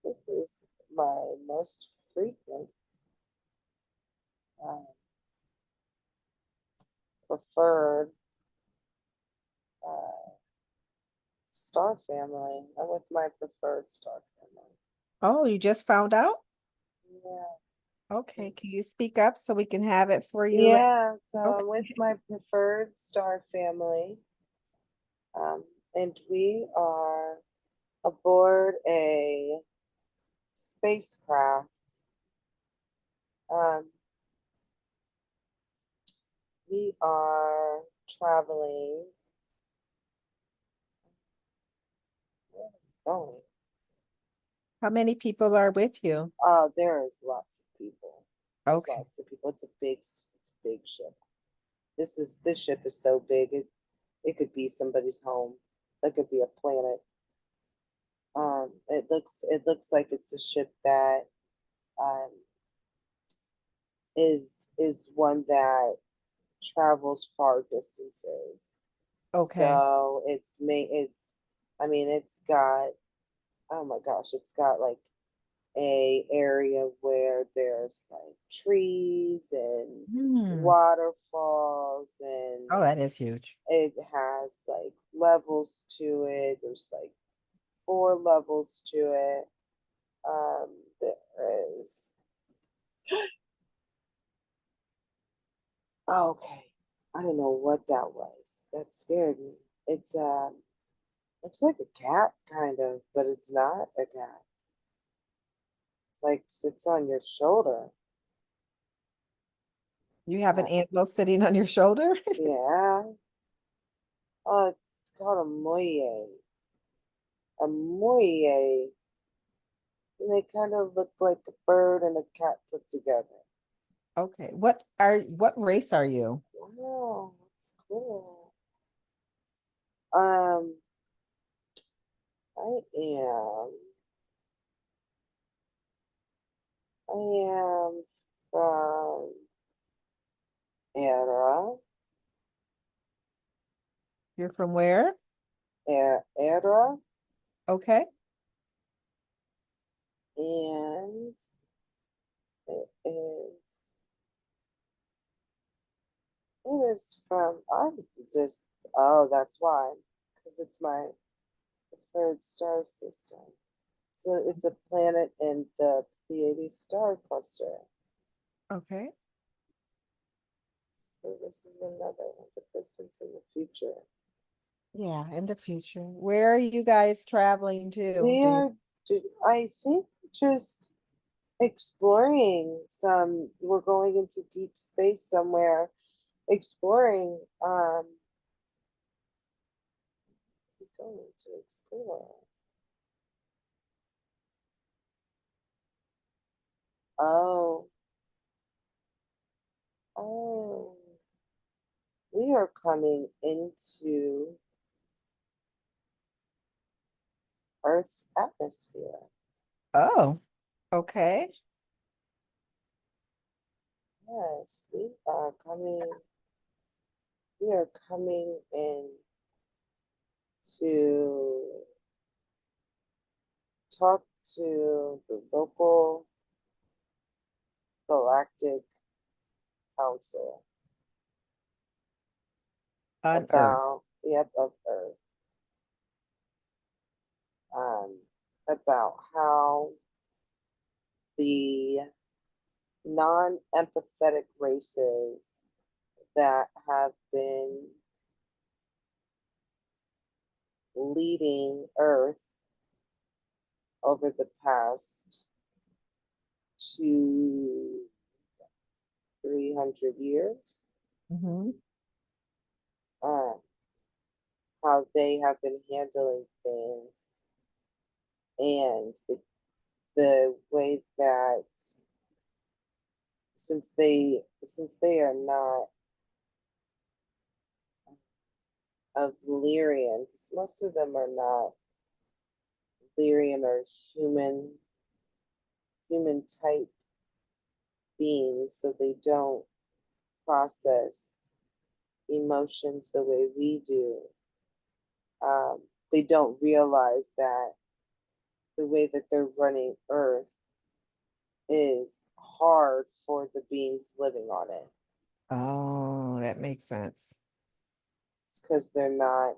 this is my most frequent uh, preferred uh, star family. I'm with my preferred star family. Oh, you just found out? Yeah. Okay. Can you speak up so we can have it for you? Yeah, so I'm with Okay. my preferred star family, and we are aboard a spacecraft. Um, we are traveling. Where are we going? How many people are with you? There is lots of people. There's Okay. lots of people. It's a big ship. This ship is so big it could be somebody's home. It could be a planet. It looks like it's a ship that um is one that travels far distances. Okay. So I mean it's got, oh my gosh, it's got like a area where there's like trees and Hmm. waterfalls, and Oh, that is huge. it has like levels to it. There's like 4 levels to it. There is, oh, okay. I don't know what that was. That scared me. It's like a cat kind of, but it's not a cat. It's like sits on your shoulder. You have an Uh, animal sitting on your shoulder? yeah. Oh, it's called a moye. A moye. And they kind of look like a bird and a cat put together. Okay. What race are you? Wow, that's cool. Um, I am. I am from Era, You're from where? Era, Okay. and it is from, I'm just, oh, that's why, because it's my preferred star system. So it's a planet in the Pleiades star cluster. Okay. So this is another one, but this one's in the future. Yeah, in the future. Where are you guys traveling to? We Do you are, I think, just exploring some, we're going into deep space somewhere, exploring, going to explore. Oh, oh, we are coming into Earth's atmosphere. Oh, okay. Yes, we are coming in to talk to the local galactic council On Earth. about, yep, of Earth, um, about how the non-empathetic races that have been leading Earth over the past 200-300 years, Hmm. uh, how they have been handling things, and the way that since they are not of Lyrian, because most of them are not Lyrian or human type beings, so they don't process emotions the way we do. They don't realize that the way that they're running Earth is hard for the beings living on it. Oh, that makes sense. It's because they're not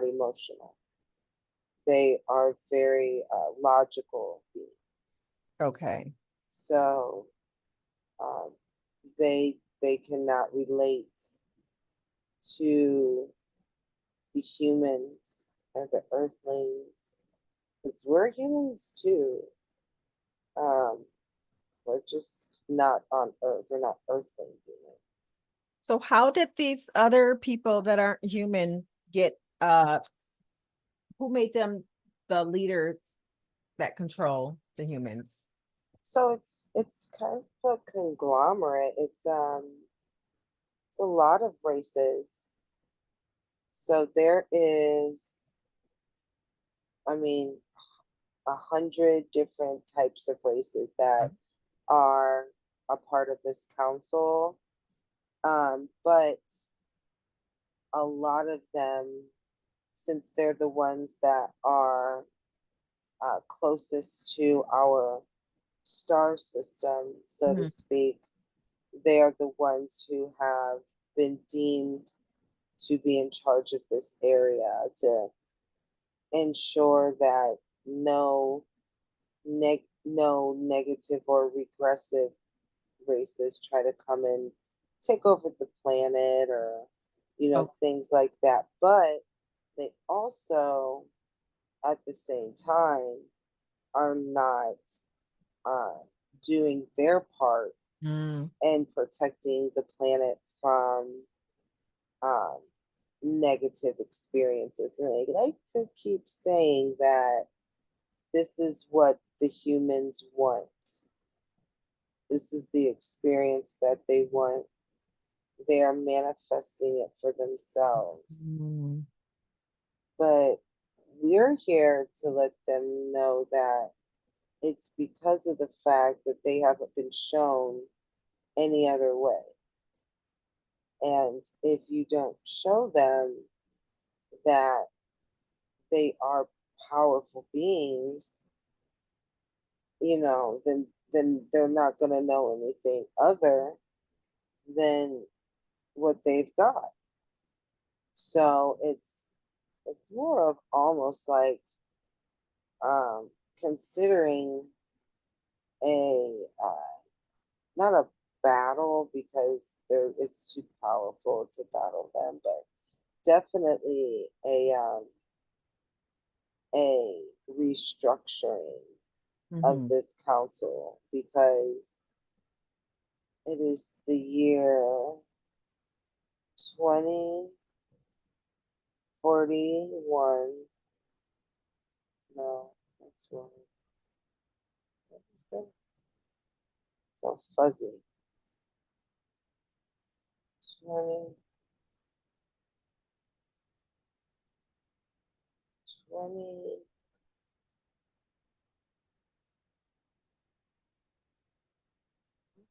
emotional. They are very logical beings. Okay. So um, they cannot relate to the humans and the Earthlings, because we're humans too. Um, we're just not on Earth. We're not Earthling humans. So how did these other people that aren't human get who made them the leaders that control the humans? So it's kind of a conglomerate. It's a lot of races. So there is, I mean, 100 different types of races that are a part of this council. But a lot of them, since they're the ones that are closest to our star system, so to Mhm. speak, they are the ones who have been deemed to be in charge of this area to ensure that no negative or regressive races try to come and take over the planet, or Oh, things like that. But they also at the same time are not uh, doing their part mm. in protecting the planet from um, negative experiences. And they like to keep saying that this is what the humans want. This is the experience that they want. They are manifesting it for themselves. Mm. But we're here to let them know that it's because of the fact that they haven't been shown any other way. And if you don't show them that they are powerful beings, then they're not going to know anything other than what they've got. So it's more of almost like um, considering a not a battle, because it's too powerful to battle them, but definitely a restructuring of Mm-hmm. this council because it is the year 2041. No, that's wrong. What is that? So fuzzy. 2020.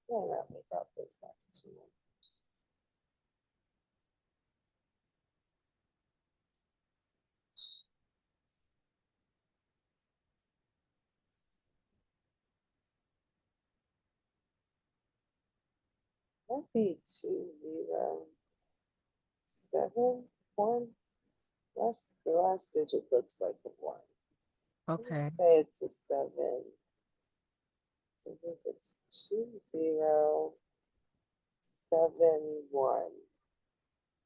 Why not make out those last two numbers? That'd be 2071. That's the last digit looks like a one. Okay. Say it's a seven. I think it's 2071.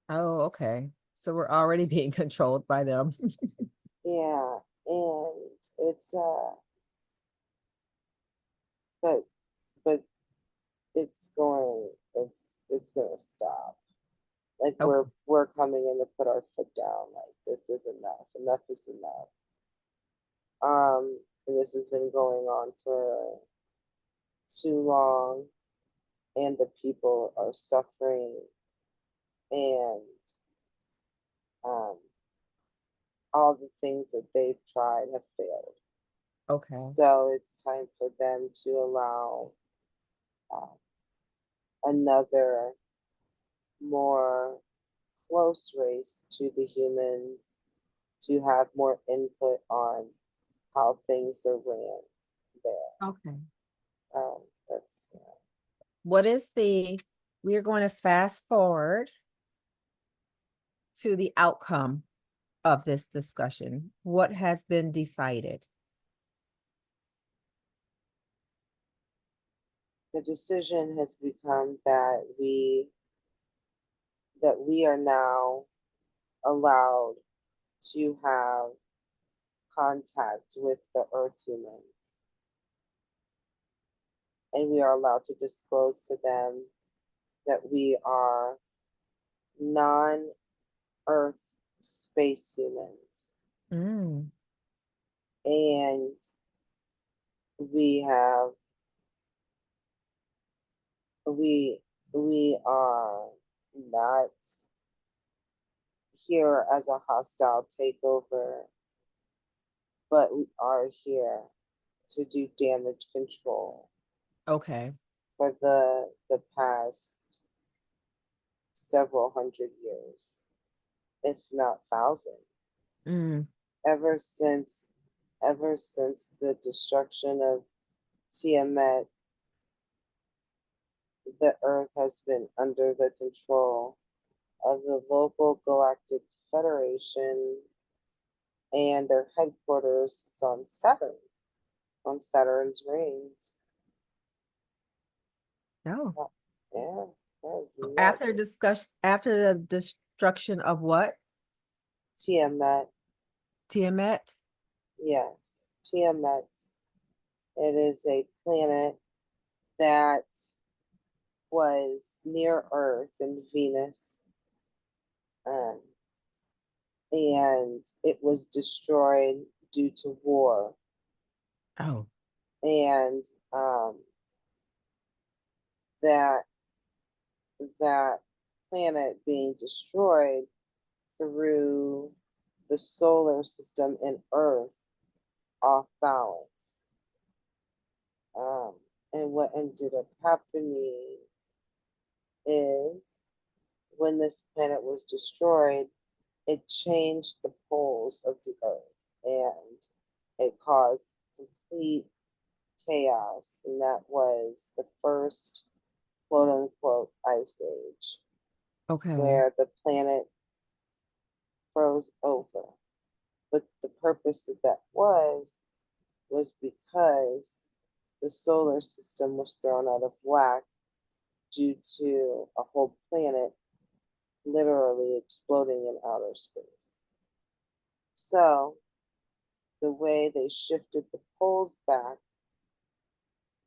Oh, okay. So we're already being controlled by them. Yeah, and it's but but it's gonna stop. Like Oh, we're coming in to put our foot down. Like this is enough. Enough is enough. And this has been going on for too long, and the people are suffering, and um, all the things that they've tried have failed. okay. So it's time for them to allow uh, another more close race to the humans to have more input on how things are ran there. Okay. That's What is we're going to fast forward to the outcome of this discussion. What has been decided? the decision has become that we are now allowed to have contact with the earth humans, and we are allowed to disclose to them that we are non-earth space humans, Mm, and we have we are not here as a hostile takeover, but we are here to do damage control okay. for the past several hundred years, if not thousand. Mm, Ever since ever since the destruction of Tiamat, the earth has been under the control of the local galactic federation, and their headquarters is on Saturn, on Saturn's rings. no. Yeah, that's After nuts. discussion, after the destruction of what? Tiamat, Tiamat? yes, Tiamat. It is a planet that was near Earth and Venus, um, and it was destroyed due to war. Oh, And that that planet being destroyed threw the solar system and Earth off balance. Um, and what ended up happening is when this planet was destroyed, it changed the poles of the Earth, and it caused complete chaos. And that was the first quote unquote ice age, okay. where the planet froze over. But the purpose of that was because the solar system was thrown out of whack due to a whole planet literally exploding in outer space. So the way they shifted the poles back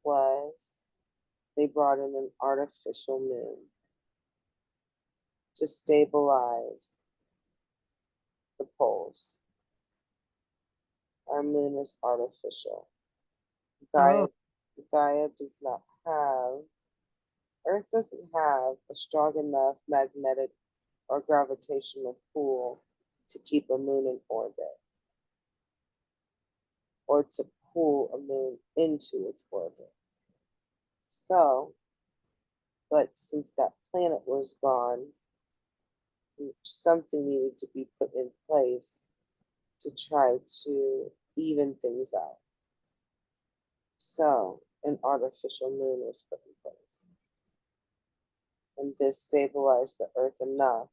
was they brought in an artificial moon to stabilize the poles. Our moon is artificial. Oh, Gaia does not have, Earth doesn't have a strong enough magnetic or gravitational pull to keep a moon in orbit or to pull a moon into its orbit. So, but since that planet was gone, something needed to be put in place to try to even things out. So, an artificial moon was put in place. And this stabilized the earth enough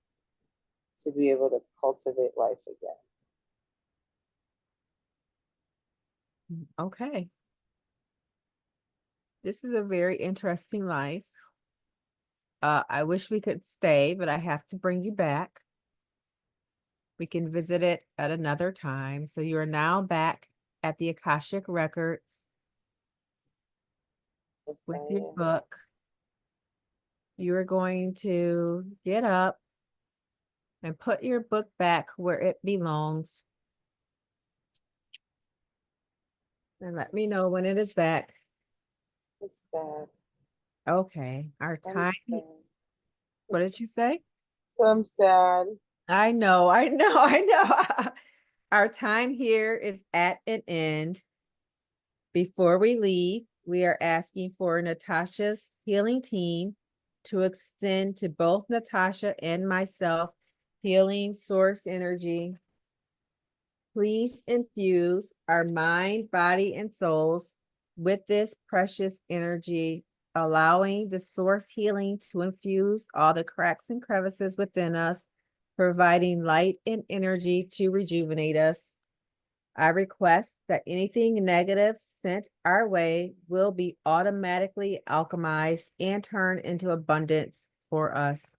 to be able to cultivate life again. okay. This is a very interesting life. I wish we could stay, but I have to bring you back. We can visit it at another time. So you are now back at the Akashic Records Yes, I with your am. book. You are going to get up and put your book back where it belongs. And let me know when it is back. It's bad. Okay. Our I'm time. sad. What did you say? So I'm sad. I know, I know, I know. Our time here is at an end. Before we leave, we are asking for Natasha's healing team to extend to both Natasha and myself healing source energy. Please infuse our mind, body, and souls with this precious energy, allowing the source healing to infuse all the cracks and crevices within us, providing light and energy to rejuvenate us. I request that anything negative sent our way will be automatically alchemized and turned into abundance for us.